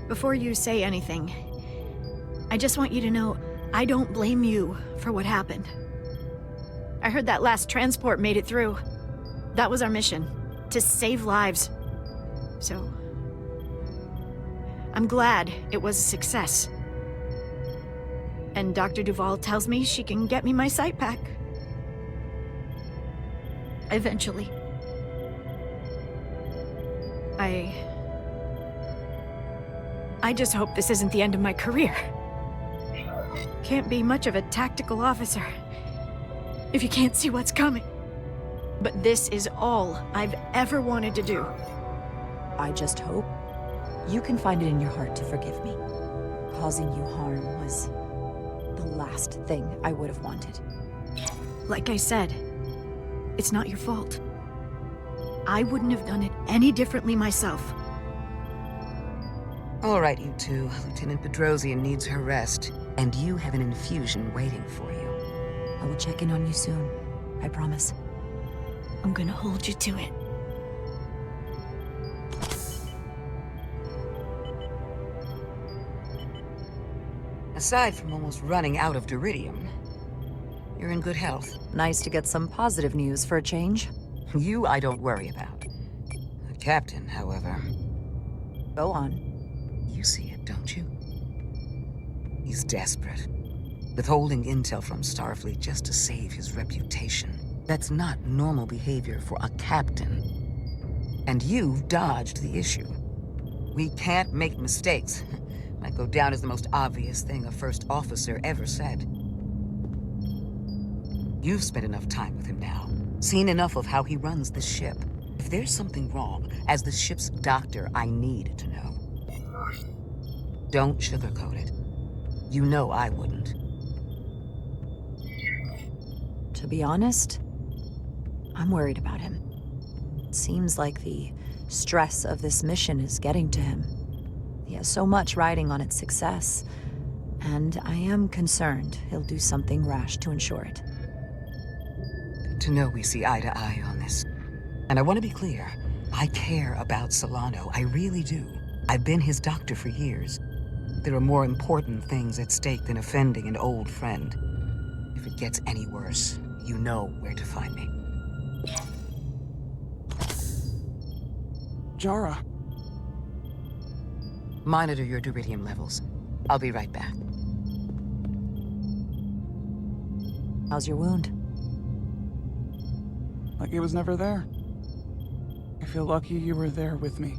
Before you say anything, I just want you to know I don't blame you for what happened. I heard that last transport made it through. That was our mission, to save lives. So, I'm glad it was a success. And Dr. Duval tells me she can get me my sight back. Eventually. I just hope this isn't the end of my career. Can't be much of a tactical officer if you can't see what's coming. But this is all I've ever wanted to do.
I just hope you can find it in your heart to forgive me. Causing you harm was the last thing I would have wanted.
Like I said, it's not your fault. I wouldn't have done it any differently myself.
All right, you two. Lieutenant Bedrosian needs her rest, and you have an infusion waiting for you.
I will check in on you soon. I promise.
I'm gonna hold you to it.
Aside from almost running out of Duridium, you're in good health.
Nice to get some positive news for a change.
You I don't worry about. The captain, however...
Go on.
You see it, don't you? He's desperate. Withholding intel from Starfleet just to save his reputation. That's not normal behavior for a captain. And you've dodged the issue. We can't make mistakes. Might go down as the most obvious thing a first officer ever said. You've spent enough time with him now. Seen enough of how he runs the ship. If there's something wrong, as the ship's doctor, I need to know. Don't sugarcoat it. You know I wouldn't.
To be honest, I'm worried about him. It seems like the stress of this mission is getting to him. He has so much riding on its success, and I am concerned he'll do something rash to ensure it.
Good to know we see eye to eye on this. And I want to be clear, I care about Solano, I really do. I've been his doctor for years. There are more important things at stake than offending an old friend. If it gets any worse, you know where to find me.
Jara.
Monitor your Duridium levels. I'll be right back.
How's your wound?
Like it was never there. I feel lucky you were there with me.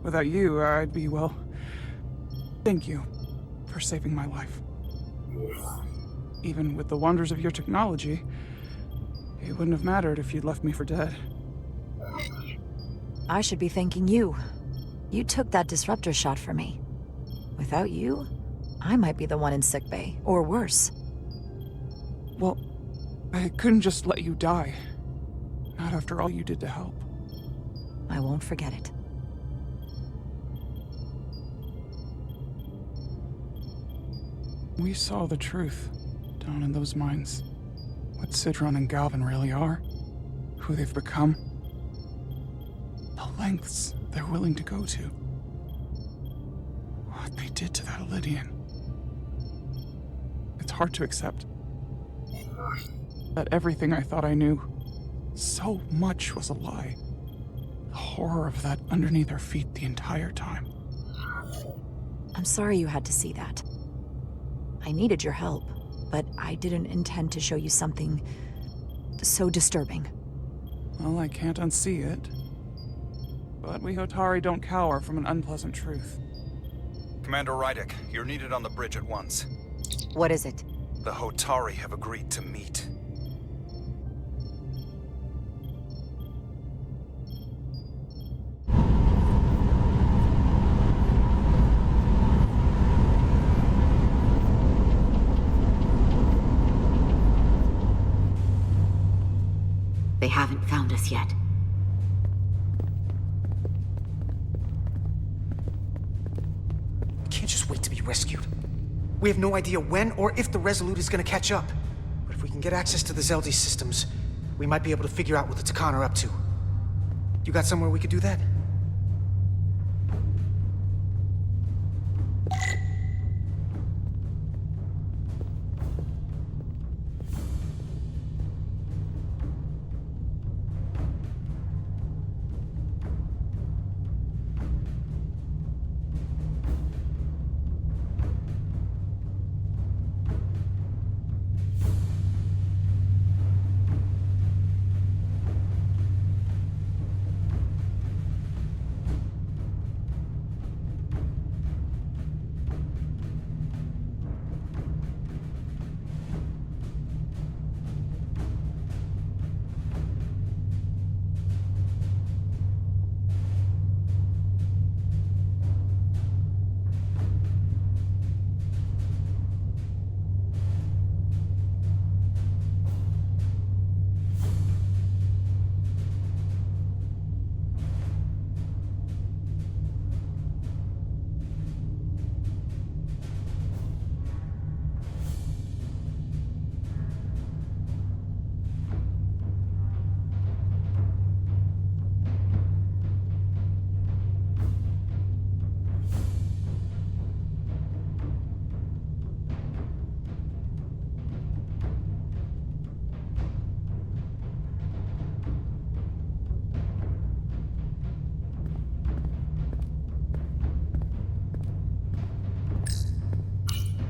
Without you, I'd be, well... Thank you for saving my life. Even with the wonders of your technology, it wouldn't have mattered if you'd left me for dead.
I should be thanking you. You took that disruptor shot for me. Without you, I might be the one in sickbay, or worse.
Well, I couldn't just let you die. Not after all you did to help.
I won't forget it.
We saw the truth down in those mines. What Sidron and Galvin really are. Who they've become. The lengths they're willing to go to. What they did to that Elydian. It's hard to accept. That everything I thought I knew, so much was a lie. The horror of that underneath our feet the entire time.
I'm sorry you had to see that. I needed your help, but I didn't intend to show you something so disturbing.
Well, I can't unsee it. But we Hotari don't cower from an unpleasant truth.
Commander Rydick, you're needed on the bridge at once.
What is it?
The Hotari have agreed to meet.
They haven't found us yet.
We can't just wait to be rescued. We have no idea when or if the Resolute is gonna catch up. But if we can get access to the Zeldi systems, we might be able to figure out what the Takan are up to. You got somewhere we could do that?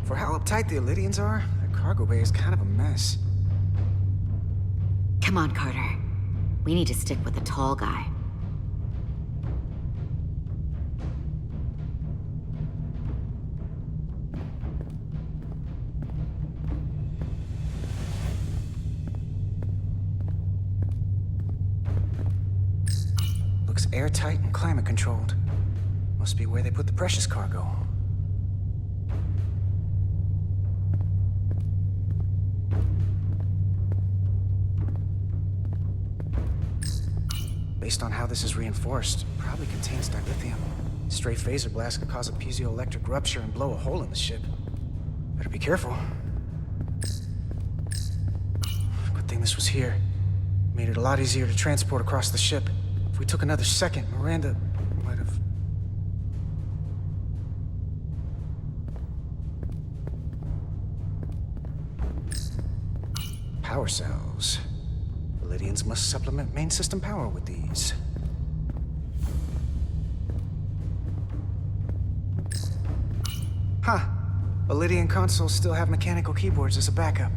For how uptight the Illydians are, their cargo bay is kind of a mess.
Come on, Carter. We need to stick with the tall guy.
Looks airtight and climate controlled. Must be where they put the precious cargo. Based on how this is reinforced, it probably contains dilithium. Stray phaser blast could cause a piezoelectric rupture and blow a hole in the ship. Better be careful. Good thing this was here. Made it a lot easier to transport across the ship. If we took another second, Miranda might have... Power cells. Illydians must supplement main system power with these. Huh. Illydian consoles still have mechanical keyboards as a backup.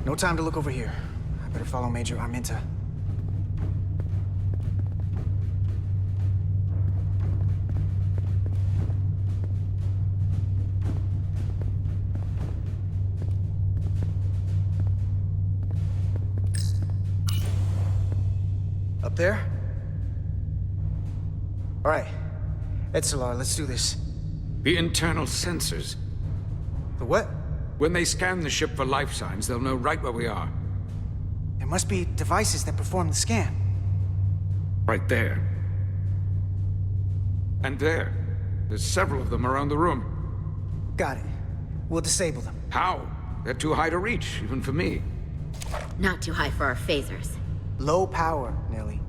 No time to look over here. I better follow Major Arminta. Up there? All right. Etzelar, let's do this.
The internal sensors.
The what?
When they scan the ship for life signs, they'll know right where we are.
There must be devices that perform the scan.
Right there. And there. There's several of them around the room.
Got it. We'll disable them.
How? They're too high to reach, even for me.
Not too high for our phasers.
Low power, Nelly.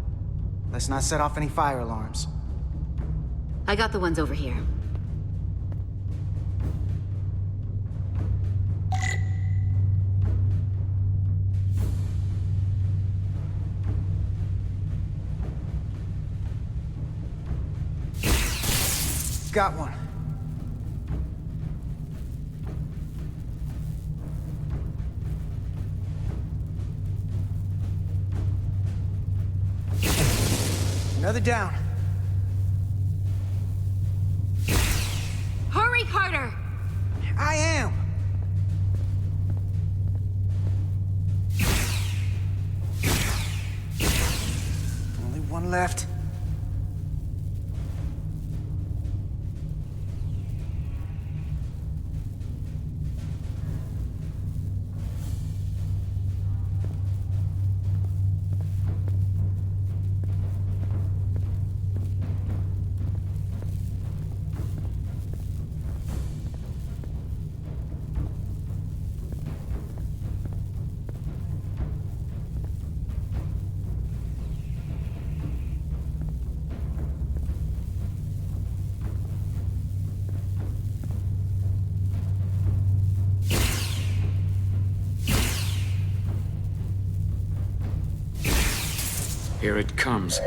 Let's not set off any fire alarms.
I got the ones over here.
Got one. Another down.
Hurry, Carter!
I am. Only one left.
Here it comes.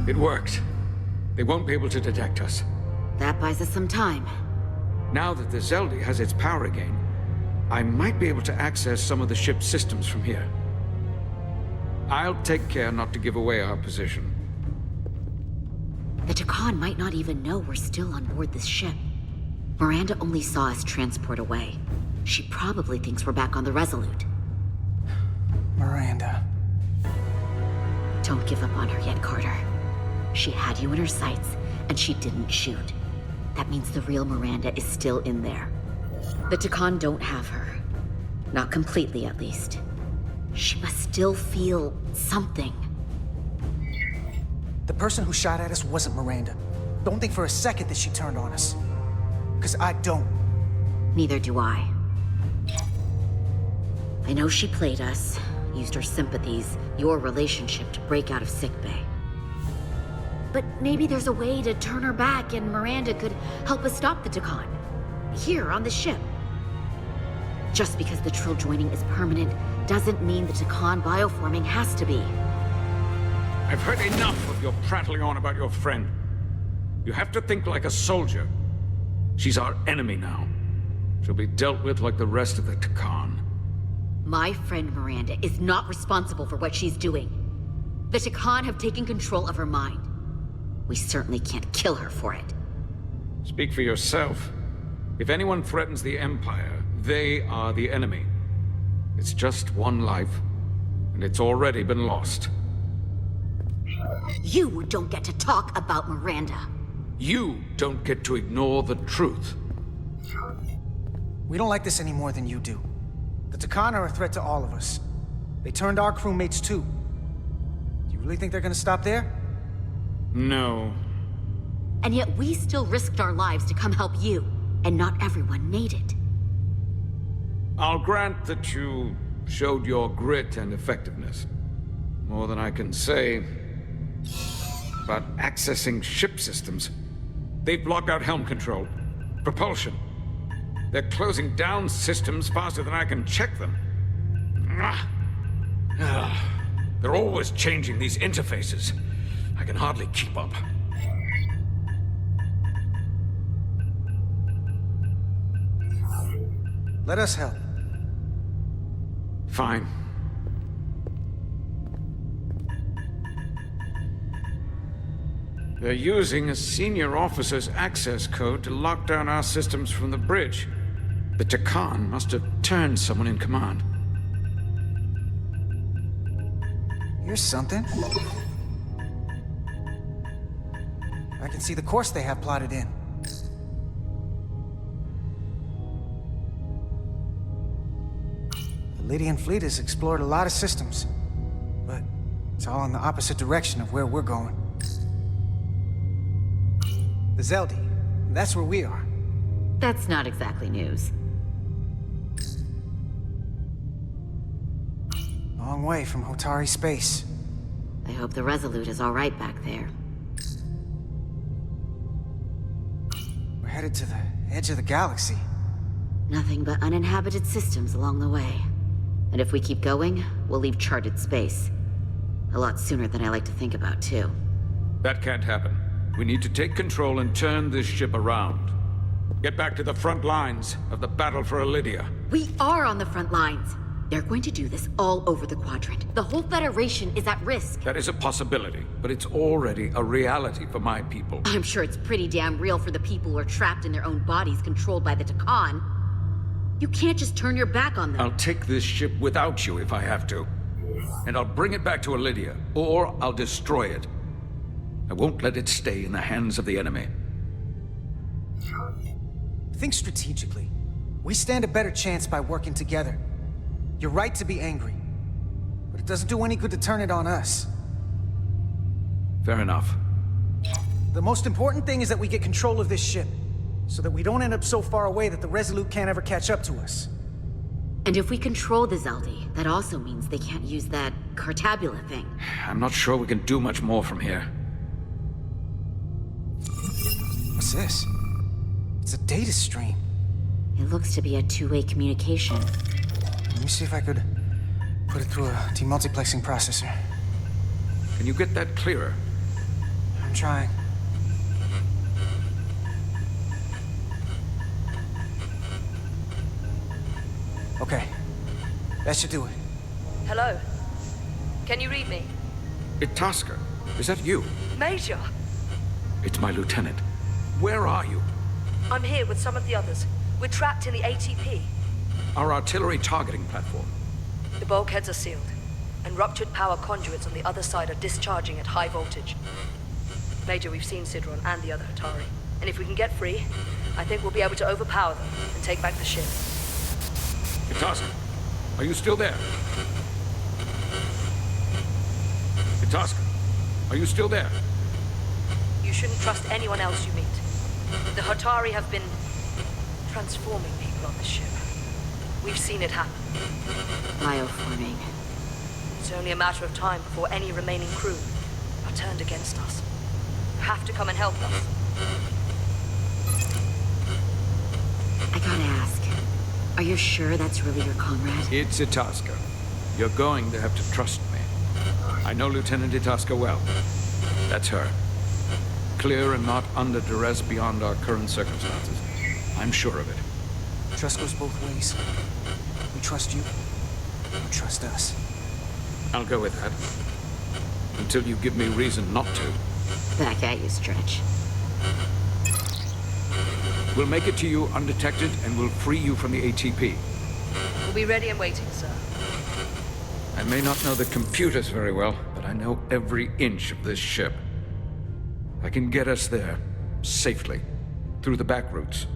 It worked. They won't be able to detect us.
That buys us some time.
Now that the Zeldi has its power again, I might be able to access some of the ship's systems from here. I'll take care not to give away our position.
The Takan might not even know we're still on board this ship. Miranda only saw us transport away. She probably thinks we're back on the Resolute.
Miranda.
Don't give up on her yet, Carter. She had you in her sights, and she didn't shoot. That means the real Miranda is still in there. The Takan don't have her. Not completely, at least. She must still feel something.
The person who shot at us wasn't Miranda. Don't think for a second that she turned on us. 'Cause I don't.
Neither do I. I know she played us, used her sympathies, your relationship to break out of sickbay. But maybe there's a way to turn her back and Miranda could help us stop the Takan. Here, on the ship. Just because the Trill joining is permanent doesn't mean the Takan bioforming has to be.
I've heard enough of your prattling on about your friend. You have to think like a soldier. She's our enemy now. She'll be dealt with like the rest of the Takan.
My friend Miranda is not responsible for what she's doing. The Takan have taken control of her mind. We certainly can't kill her for it.
Speak for yourself. If anyone threatens the Empire, they are the enemy. It's just one life, and it's already been lost.
You don't get to talk about Miranda.
You don't get to ignore the truth.
We don't like this any more than you do. The Takan are a threat to all of us. They turned our crewmates too. Do you really think they're gonna stop there?
No.
And yet we still risked our lives to come help you, and not everyone made it.
I'll grant that you showed your grit and effectiveness. More than I can say about accessing ship systems. They've blocked out helm control, propulsion. They're closing down systems faster than I can check them. They're always changing these interfaces. I can hardly keep up.
Let us help.
Fine. They're using a senior officer's access code to lock down our systems from the bridge. The Takan must have turned someone in command.
Here's something. I can see the course they have plotted in. The Lydian fleet has explored a lot of systems, but it's all in the opposite direction of where we're going. The Zeldi, that's where we are.
That's not exactly news.
Long way from Hotari space.
I hope the Resolute is all right back there.
We're headed to the edge of the galaxy.
Nothing but uninhabited systems along the way. And if we keep going, we'll leave charted space. A lot sooner than I like to think about, too.
That can't happen. We need to take control and turn this ship around. Get back to the front lines of the battle for Elydia.
We are on the front lines. They're going to do this all over the Quadrant. The whole Federation is at risk.
That is a possibility, but it's already a reality for my people.
I'm sure it's pretty damn real for the people who are trapped in their own bodies controlled by the Takan. You can't just turn your back on them.
I'll take this ship without you if I have to. And I'll bring it back to Elydia, or I'll destroy it. I won't let it stay in the hands of the enemy.
Think strategically. We stand a better chance by working together. You're right to be angry, but it doesn't do any good to turn it on us.
Fair enough.
The most important thing is that we get control of this ship, so that we don't end up so far away that the Resolute can't ever catch up to us.
And if we control the Zeldi, that also means they can't use that Cartabula thing.
I'm not sure we can do much more from here.
What's this? It's a data stream.
It looks to be a two-way communication.
Let me see if I could put it through a demultiplexing processor.
Can you get that clearer?
I'm trying. Okay. That should do it.
Hello? Can you read me?
Itasca, is that you?
Major!
It's my lieutenant. Where are you?
I'm here with some of the others. We're trapped in the ATP.
Our artillery targeting platform.
The bulkheads are sealed, and ruptured power conduits on the other side are discharging at high voltage. Major, we've seen Sidron and the other Hotari, and if we can get free, I think we'll be able to overpower them and take back the ship.
Itasca, are you still there? Itasca, are you still there?
You shouldn't trust anyone else you meet. The Hotari have been transforming people on this ship. We've seen it happen.
Bioforming.
It's only a matter of time before any remaining crew are turned against us. You have to come and help us.
I gotta ask, are you sure that's really your comrade?
It's Itasca. You're going to have to trust me. I know Lieutenant Itasca well. That's her. Clear and not under duress beyond our current circumstances. I'm sure of it.
Trust goes both ways. We trust you. You trust us.
I'll go with that. Until you give me reason not to.
Back at you, Stretch.
We'll make it to you undetected, and we'll free you from the ATP.
We'll be ready and waiting, sir.
I may not know the computers very well, but I know every inch of this ship. I can get us there, safely, through the back routes.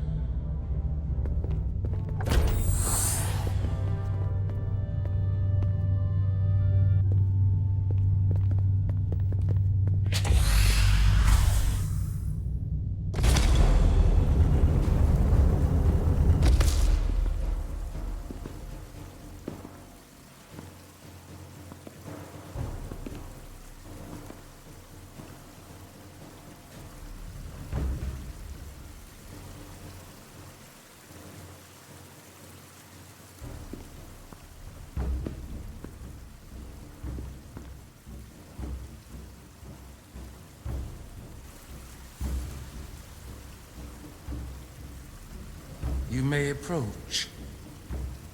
You may approach.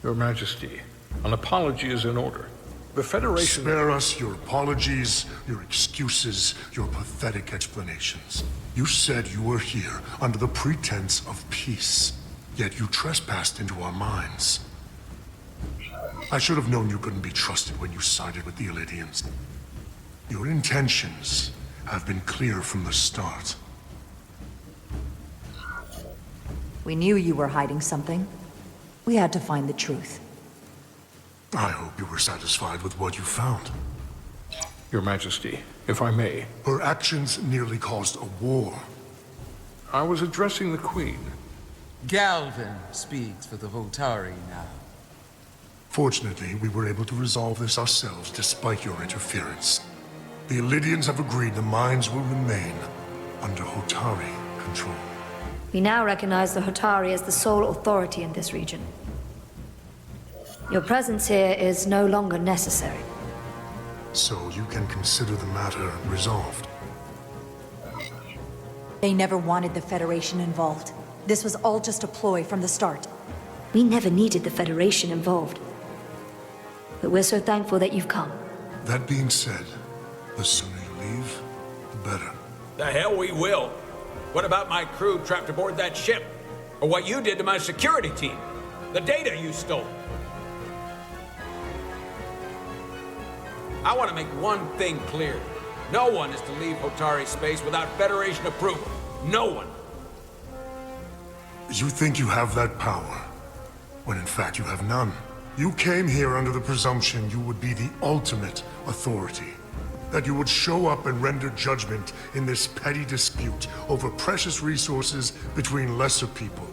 Your Majesty, an apology is in order. The Federation...
Spare us your apologies, your excuses, your pathetic explanations. You said you were here under the pretense of peace, yet you trespassed into our minds. I should have known you couldn't be trusted when you sided with the Illidians. Your intentions have been clear from the start.
We knew you were hiding something. We had to find the truth.
I hope you were satisfied with what you found.
Your Majesty, if I may.
Her actions nearly caused a war.
I was addressing the Queen.
Galvin speaks for the Voltari now.
Fortunately, we were able to resolve this ourselves despite your interference. The Illidians have agreed the mines will remain under Hotari control.
We now recognize the Hotari as the sole authority in this region. Your presence here is no longer necessary.
So you can consider the matter resolved.
They never wanted the Federation involved. This was all just a ploy from the start.
We never needed the Federation involved. But we're so thankful that you've come.
That being said, the sooner you leave, the better.
The hell we will. What about my crew trapped aboard that ship? Or what you did to my security team? The data you stole? I want to make one thing clear. No one is to leave Hotari space without Federation approval. No one.
You think you have that power, when in fact you have none. You came here under the presumption you would be the ultimate authority. That you would show up and render judgment in this petty dispute over precious resources between lesser people.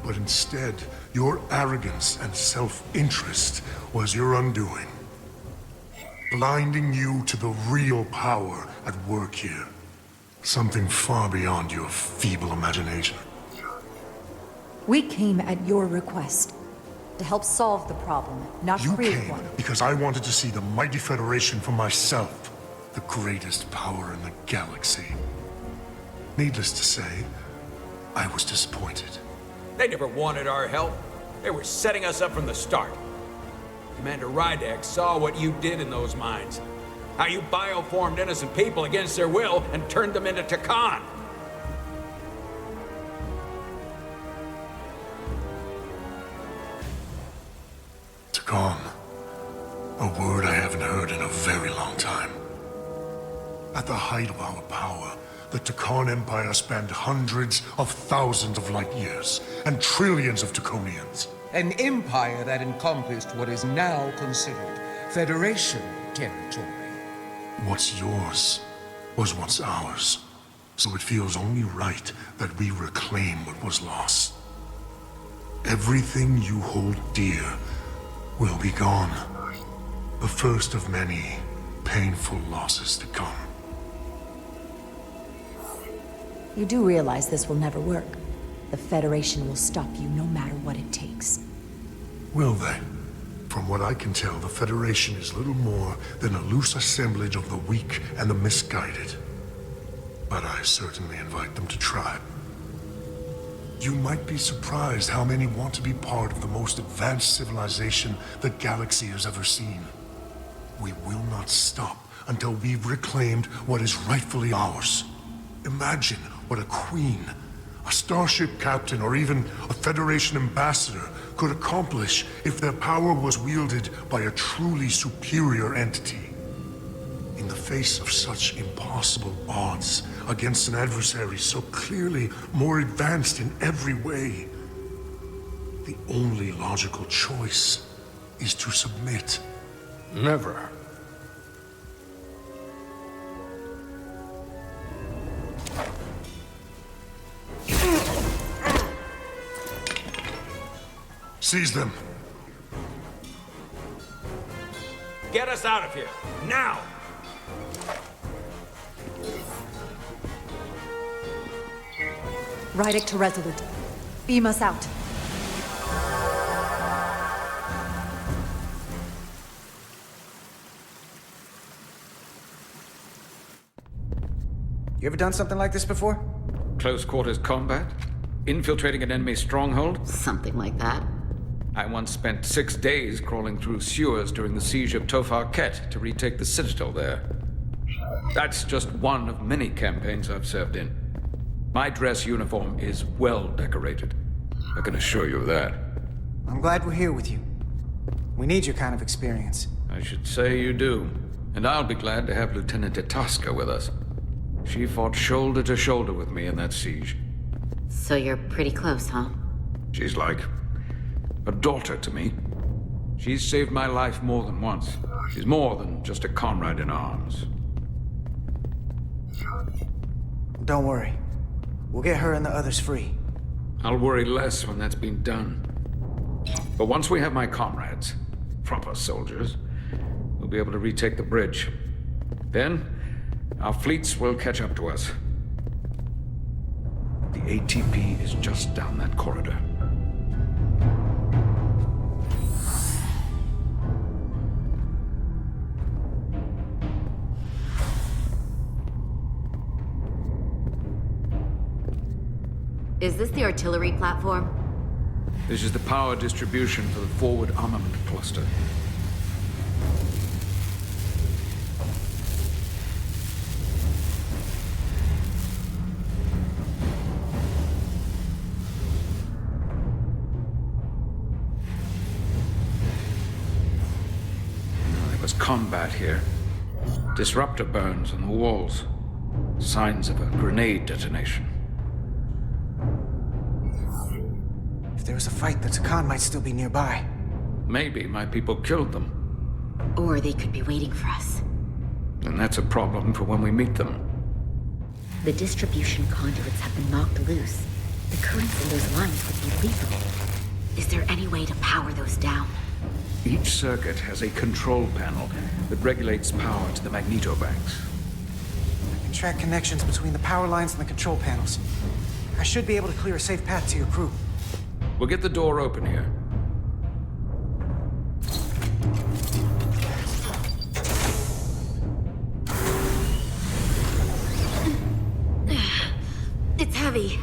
But instead, your arrogance and self-interest was your undoing. Blinding you to the real power at work here. Something far beyond your feeble imagination.
We came at your request to help solve the problem, not create one.
Because I wanted to see the mighty Federation for myself. The greatest power in the galaxy. Needless to say, I was disappointed.
They never wanted our help. They were setting us up from the start. Commander Rydek saw what you did in those mines. How you bioformed innocent people against their will and turned them into Takan.
Takan. A word I haven't heard in a very long time. At the height of our power, the Takan Empire spanned hundreds of thousands of light years and trillions of Taconians.
An empire that encompassed what is now considered Federation territory.
What's yours was once ours, so it feels only right that we reclaim what was lost. Everything you hold dear will be gone. The first of many painful losses to come.
You do realize this will never work. The Federation will stop you no matter what it takes.
Will they? From what I can tell, the Federation is little more than a loose assemblage of the weak and the misguided. But I certainly invite them to try. You might be surprised how many want to be part of the most advanced civilization the galaxy has ever seen. We will not stop until we've reclaimed what is rightfully ours. Imagine what a queen, a starship captain, or even a Federation ambassador could accomplish if their power was wielded by a truly superior entity. In the face of such impossible odds against an adversary so clearly more advanced in every way, the only logical choice is to submit.
Never.
Seize them.
Get us out of here, now!
Rydick to Resolute. Beam us out.
You ever done something like this before?
Close quarters combat? Infiltrating an enemy stronghold?
Something like that.
I once spent 6 days crawling through sewers during the siege of Tofar Ket to retake the citadel there. That's just one of many campaigns I've served in. My dress uniform is well decorated. I can assure you of that.
I'm glad we're here with you. We need your kind of experience.
I should say you do. And I'll be glad to have Lieutenant Itasca with us. She fought shoulder to shoulder with me in that siege.
So you're pretty close, huh?
She's like a daughter to me. She's saved my life more than once. She's more than just a comrade in arms.
Don't worry. We'll get her and the others free.
I'll worry less when that's been done. But once we have my comrades, proper soldiers, we'll be able to retake the bridge. Then, our fleets will catch up to us. The ATP is just down that corridor.
Is this the artillery platform?
This is the power distribution for the forward armament cluster. There was combat here. Disruptor burns on the walls. Signs of a grenade detonation.
If there was a fight, the Takan might still be nearby.
Maybe my people killed them.
Or they could be waiting for us.
And that's a problem for when we meet them.
The distribution conduits have been knocked loose. The currents in those lines would be lethal. Is there any way to power those down?
Each circuit has a control panel that regulates power to the magnetobanks.
I can track connections between the power lines and the control panels. I should be able to clear a safe path to your crew.
We'll get the door open here.
It's heavy.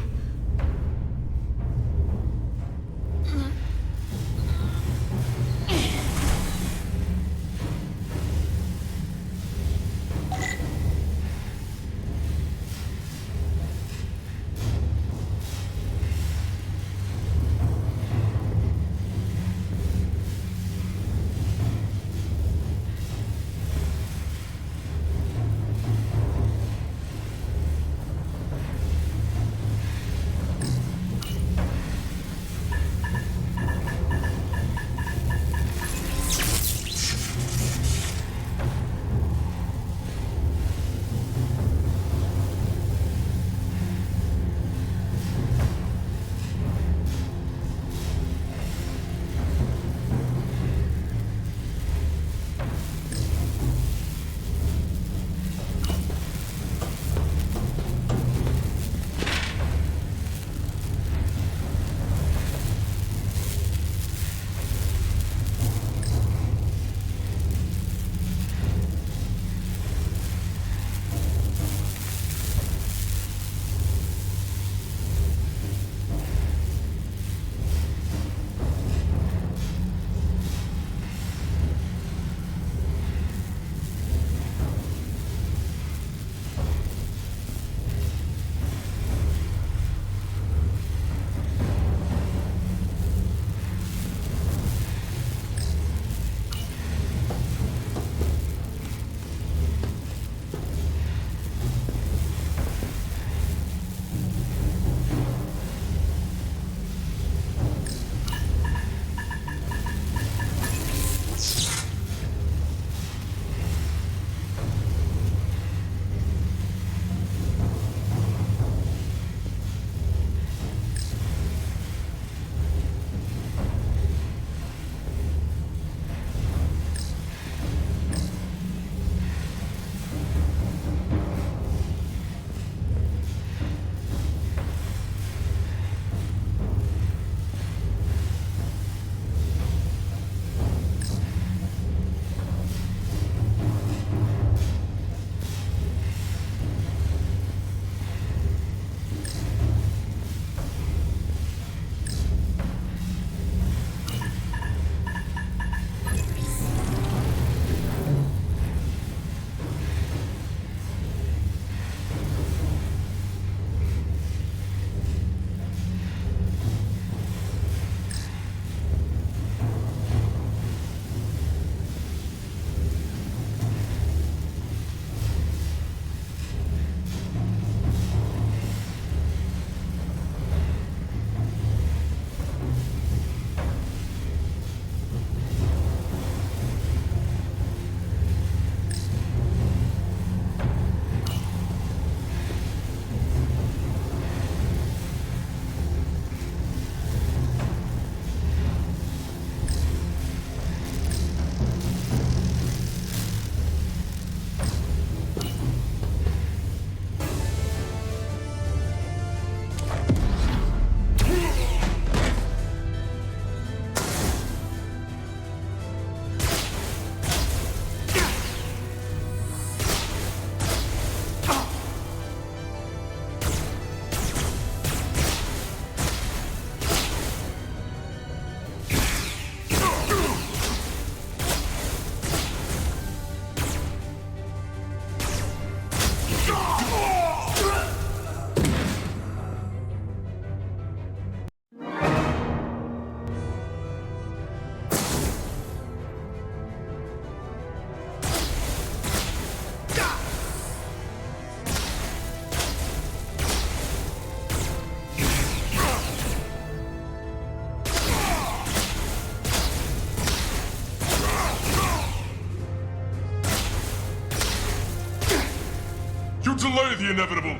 delay the inevitable.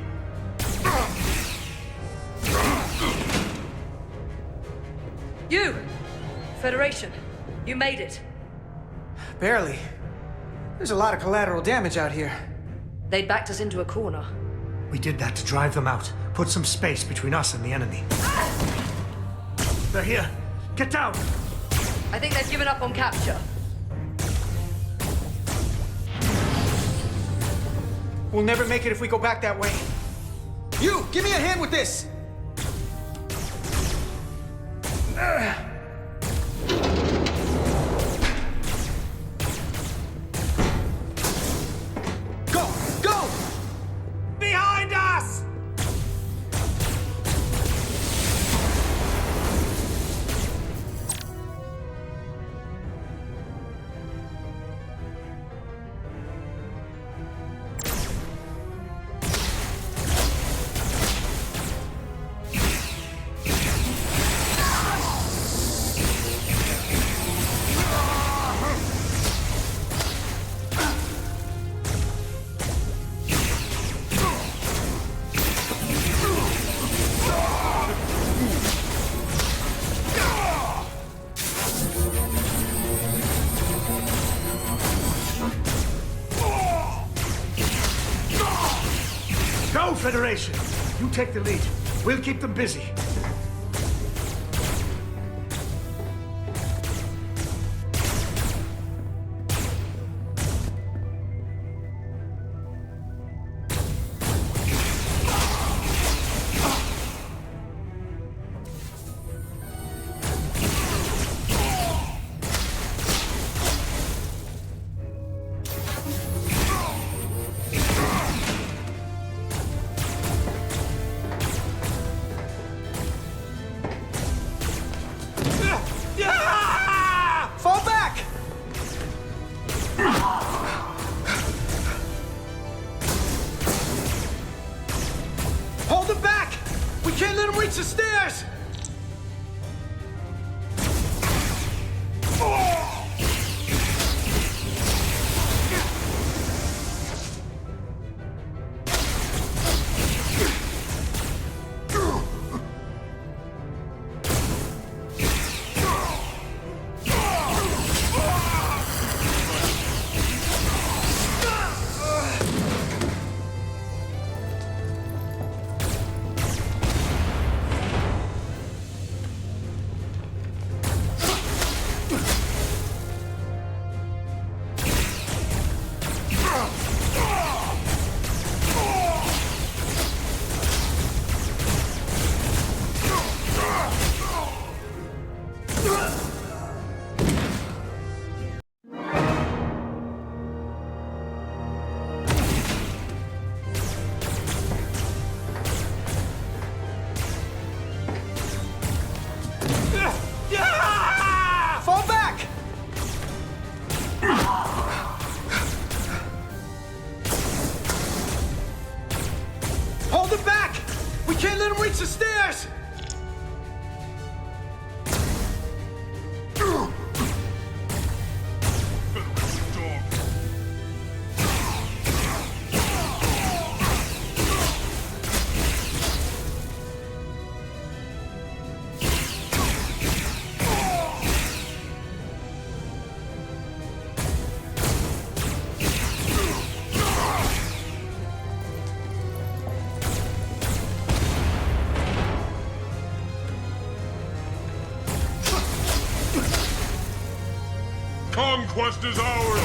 You! Federation, you made it.
Barely. There's a lot of collateral damage out here.
They backed us into a corner.
We did that to drive them out. Put some space between us and the enemy. They're here. Get down!
I think they've given up on capture.
We'll never make it if we go back that way. You, give me a hand with this! Go! Go! Behind us!
Go, Federation! You take the lead. We'll keep them busy.
Fall back! Hold them back! We can't let them reach the stairs! Fall back! Hold them back! We can't let them reach the stairs!
Conquest is ours!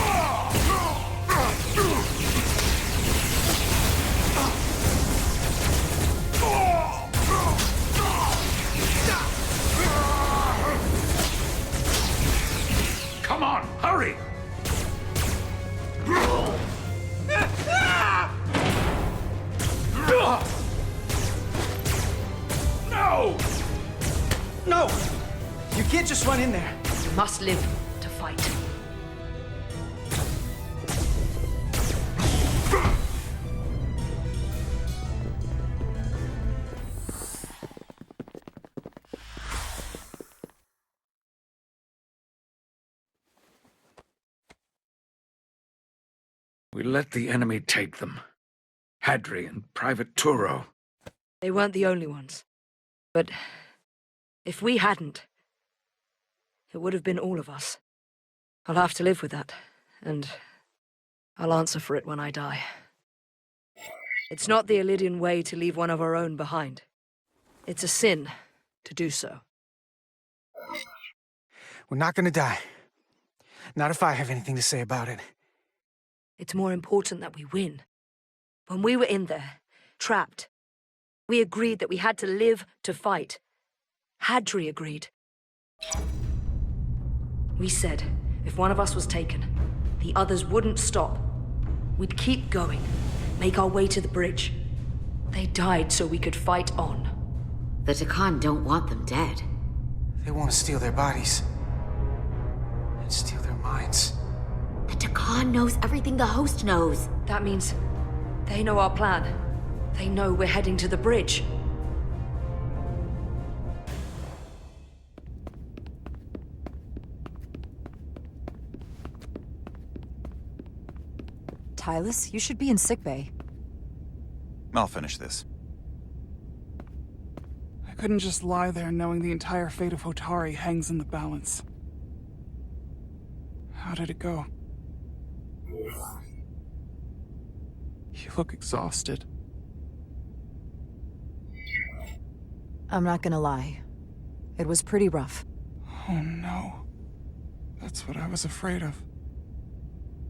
Come on, hurry! No!
No! You can't just run in there.
You must live to fight.
We let the enemy take them.
Hadri and Private Turo.
They weren't the only ones. But if we hadn't, it would have been all of us. I'll have to live with that, and I'll answer for it when I die. It's not the Illydian way to leave one of our own behind. It's a sin to do so.
We're not gonna die. Not if I have anything to say about it.
It's more important that we win. When we were in there, trapped, we agreed that we had to live to fight. Hadri agreed. We said, if one of us was taken, the others wouldn't stop. We'd keep going, make our way to the bridge. They died so we could fight on.
The Takan don't want them dead.
They want to steal their bodies. And steal their minds.
The Takan knows everything the host knows.
That means they know our plan. They know we're heading to the bridge.
Tylus, you should be in sickbay.
I'll finish this.
I couldn't just lie there knowing the entire fate of Hotari hangs in the balance. How did it go? You look exhausted.
I'm not gonna lie. It was pretty rough.
Oh no. That's what I was afraid of.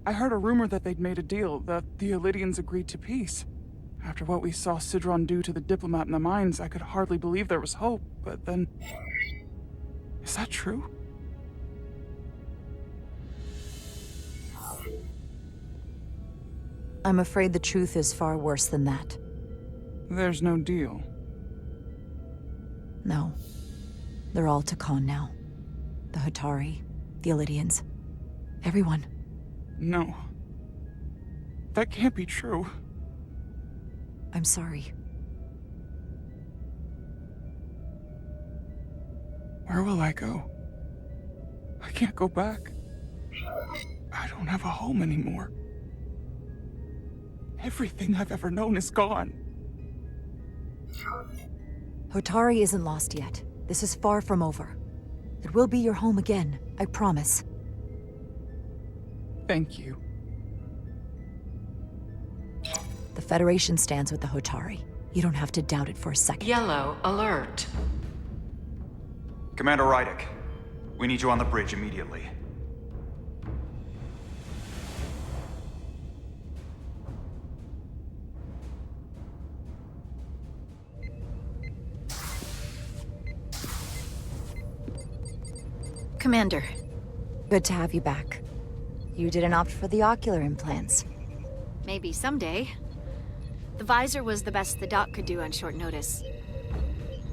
I heard a rumor that they'd made a deal, that the Illydians agreed to peace. After what we saw Sidron do to the diplomat in the mines, I could hardly believe there was hope, but then... Is that true?
I'm afraid the truth is far worse than that.
There's no deal.
No. They're all Takan now. The Hotari, the Illydians, everyone.
No. That can't be true.
I'm sorry.
Where will I go? I can't go back. I don't have a home anymore. Everything I've ever known is gone.
Hotari isn't lost yet. This is far from over. It will be your home again, I promise.
Thank you.
The Federation stands with the Hotari. You don't have to doubt it for a second.
Yellow alert.
Commander Rydick, we need you on the bridge immediately.
Commander.
Good to have you back. You didn't opt for the ocular implants.
Maybe someday. The visor was the best the doc could do on short notice.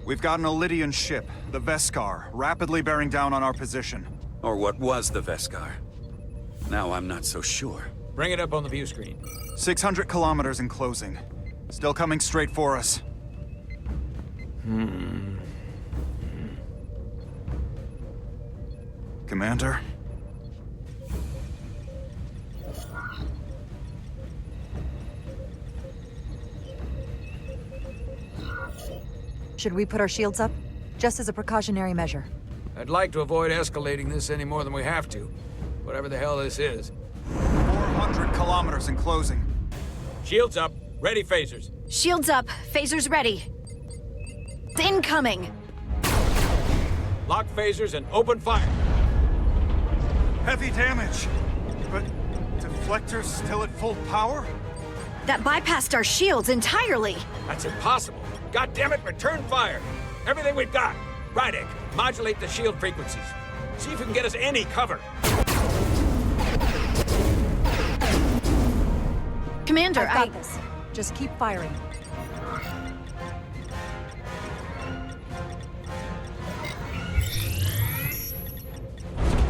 We've got an Illydian ship, the Veskar, rapidly bearing down on our position.
Or what was the Veskar. Now I'm not so sure.
Bring it up on the view screen.
600 kilometers in closing. Still coming straight for us. Commander?
Should we put our shields up? Just as a precautionary measure.
I'd like to avoid escalating this any more than we have to. Whatever the hell this is.
400 kilometers in closing.
Shields up. Ready phasers.
Shields up. Phasers ready. Incoming.
Lock phasers and open fire.
Heavy damage. But deflectors still at full power?
That bypassed our shields entirely.
That's impossible. God damn it, return fire. Everything we've got. Rydick, modulate the shield frequencies. See if you can get us any cover.
Commander,
I've got this. Just keep firing.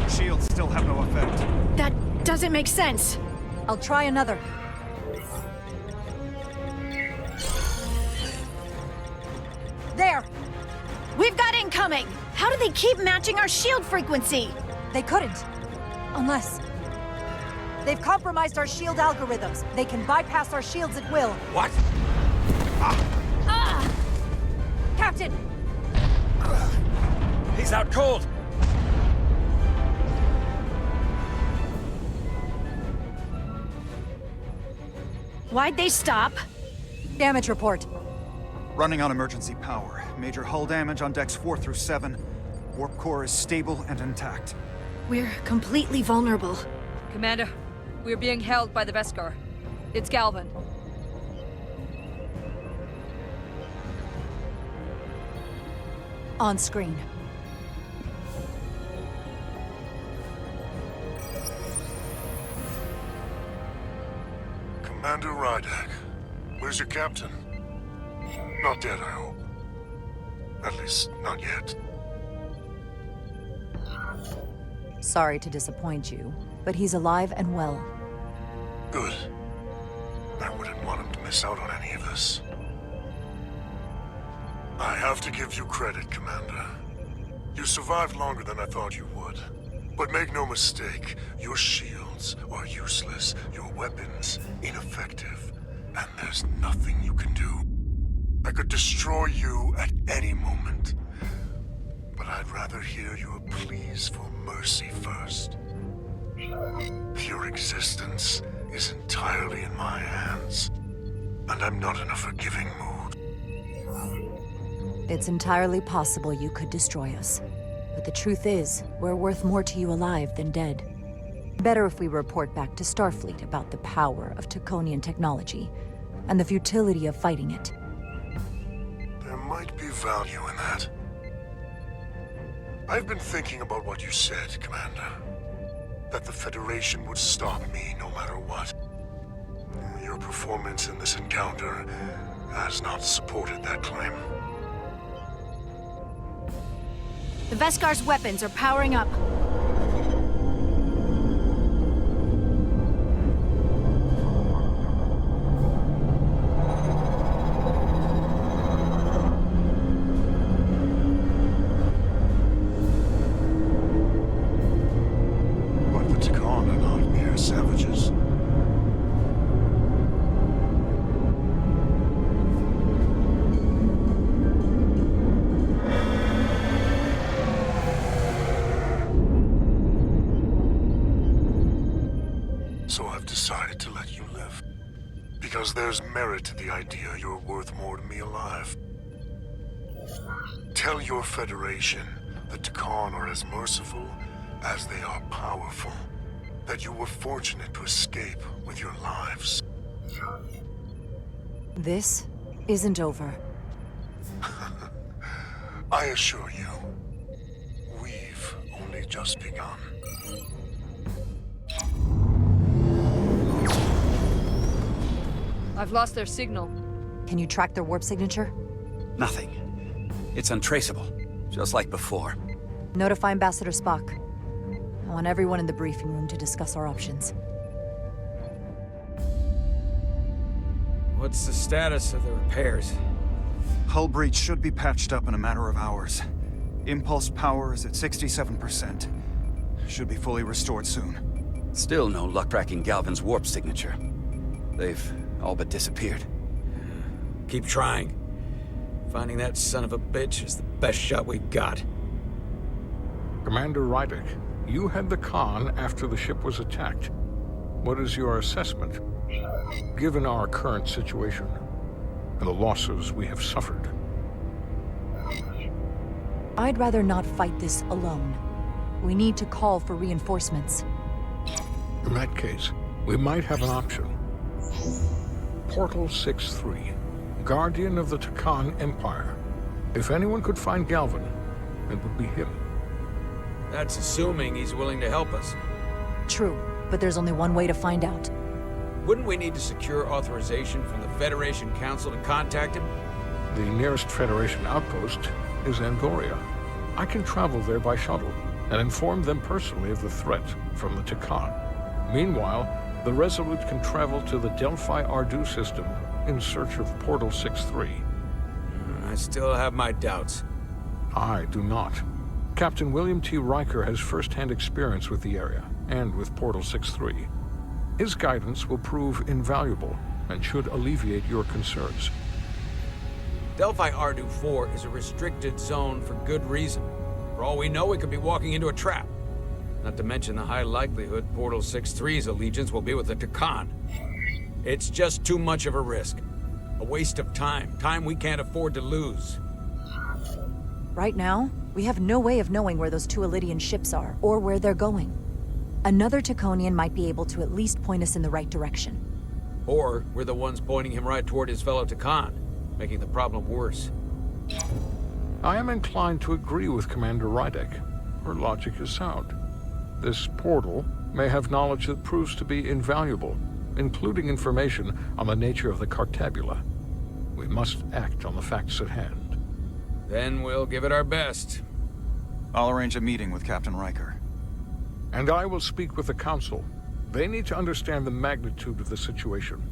Shields still have no effect.
That doesn't make sense.
I'll try another. There!
We've got incoming! How do they keep matching our shield frequency?
They couldn't. Unless... They've compromised our shield algorithms. They can bypass our shields at will.
What?
Captain!
He's out cold!
Why'd they stop?
Damage report.
Running on emergency power. Major hull damage on decks 4 through 7. Warp core is stable and intact.
We're completely vulnerable.
Commander, we're being held by the Veskar. It's Galvin.
On screen.
Commander Rydak, where's your captain? Not dead, I hope. At least, not yet.
Sorry to disappoint you, but he's alive and well.
Good. I wouldn't want him to miss out on any of this. I have to give you credit, Commander. You survived longer than I thought you would. But make no mistake, your shields are useless, your weapons ineffective, and there's nothing you can do. I could destroy you at any moment. But I'd rather hear your pleas for mercy first. Your existence is entirely in my hands, and I'm not in a forgiving mood.
It's entirely possible you could destroy us. But the truth is, we're worth more to you alive than dead. Better if we report back to Starfleet about the power of Taconian technology, and the futility of fighting it.
There might be value in that. I've been thinking about what you said, Commander. That the Federation would stop me no matter what. Your performance in this encounter has not supported that claim.
The Veskar's weapons are powering up.
But the Takan are not mere savages. So I've decided to let you live. Because there's merit to the idea you're worth more to me alive. Tell your Federation the Takan are as merciful as they are powerful. That you were fortunate to escape with your lives.
This isn't over.
I assure you, we've only just begun.
I've lost their signal.
Can you track their warp signature?
Nothing. It's untraceable, just like before.
Notify Ambassador Spock. I want everyone in the briefing room to discuss our options.
What's the status of the repairs?
Hull breach should be patched up in a matter of hours. Impulse power is at 67%. Should be fully restored soon.
Still no luck tracking Galvin's warp signature. They've all but disappeared.
Keep trying. Finding that son of a bitch is the best shot we've got.
Commander Rydak, you had the Khan after the ship was attacked. What is your assessment, given our current situation and the losses we have suffered?
I'd rather not fight this alone. We need to call for reinforcements.
In that case, we might have an option. Portal 6-3, Guardian of the Takan Empire. If anyone could find Galvin, it would be him.
That's assuming he's willing to help us.
True, but there's only one way to find out.
Wouldn't we need to secure authorization from the Federation Council to contact him?
The nearest Federation outpost is Andoria. I can travel there by shuttle and inform them personally of the threat from the Takan. Meanwhile, the Resolute can travel to the Delphi Ardu system in search of Portal 6-3.
I still have my doubts.
I do not. Captain William T. Riker has first-hand experience with the area, and with Portal 6-3. His guidance will prove invaluable and should alleviate your concerns.
Delphi Ardu-4 is a restricted zone for good reason. For all we know, we could be walking into a trap. Not to mention the high likelihood Portal 6-3's allegiance will be with the Takan. It's just too much of a risk. A waste of time. Time we can't afford to lose.
Right now, we have no way of knowing where those two Elydian ships are, or where they're going. Another Taconian might be able to at least point us in the right direction.
Or we're the ones pointing him right toward his fellow Takan, making the problem worse.
I am inclined to agree with Commander Rydek. Her logic is sound. This portal may have knowledge that proves to be invaluable, including information on the nature of the Cartabula. We must act on the facts at hand.
Then we'll give it our best.
I'll arrange a meeting with Captain Riker.
And I will speak with the Council. They need to understand the magnitude of the situation.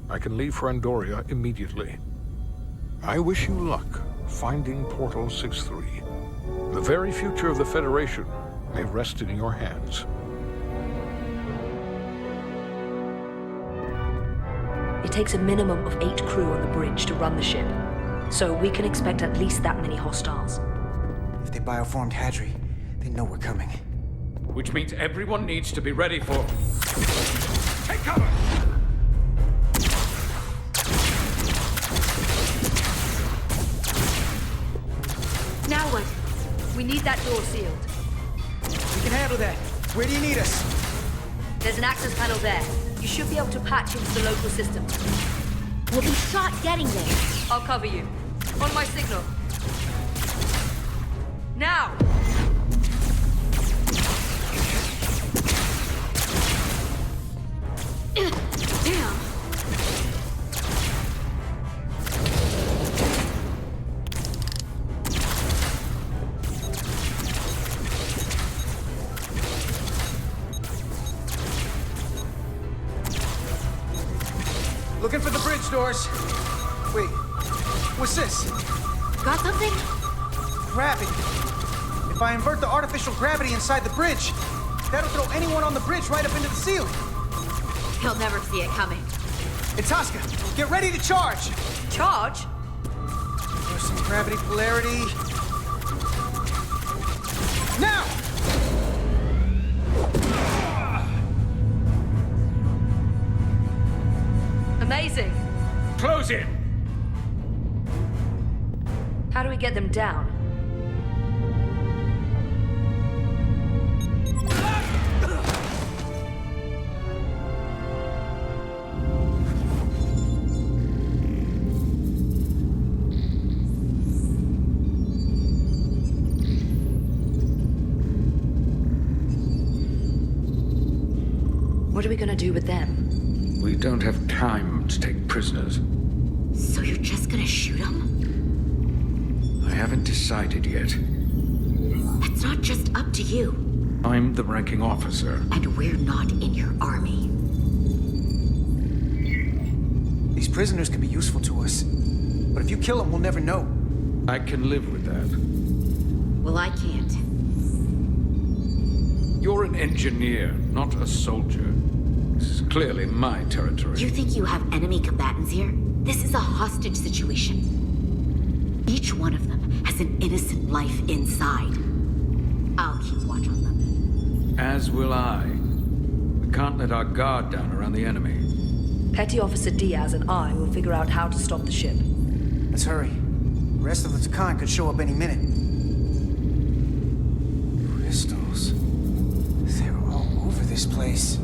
I can leave for Andoria immediately. I wish you luck finding Portal 6-3. The very future of the Federation may rest in your hands.
It takes a minimum of 8 crew on the bridge to run the ship, so we can expect at least that many hostiles.
If they bioformed Hadri, they know we're coming.
Which means everyone needs to be ready for... Take cover!
Now what? We need that door sealed.
We can handle that. Where do you need us?
There's an access panel there. You should be able to patch into the local system.
We'll be shot getting there.
I'll cover you. On my signal. Now!
Damn!
Looking for the bridge doors. Wait, what's this?
Got something?
Gravity. If I invert the artificial gravity inside the bridge, that'll throw anyone on the bridge right up into the ceiling.
He'll never see it coming.
Itasca, get ready to charge!
Charge?
There's some gravity polarity. Now!
Amazing.
Close in!
How do we get them down? What are we gonna do with them?
We don't have time to take prisoners.
So you're just gonna shoot him?
I haven't decided yet.
That's not just up to you.
I'm the ranking officer.
And we're not in your army.
These prisoners can be useful to us. But if you kill them, we'll never know.
I can live with that.
Well, I can't.
You're an engineer, not a soldier. This is clearly my territory.
You think you have enemy combatants here? This is a hostage situation. Each one of them has an innocent life inside. I'll keep watch on them.
As will I. We can't let our guard down around the enemy.
Petty Officer Diaz and I will figure out how to stop the ship.
Let's hurry. The rest of the Takan could show up any minute. Crystals. They're all over this place.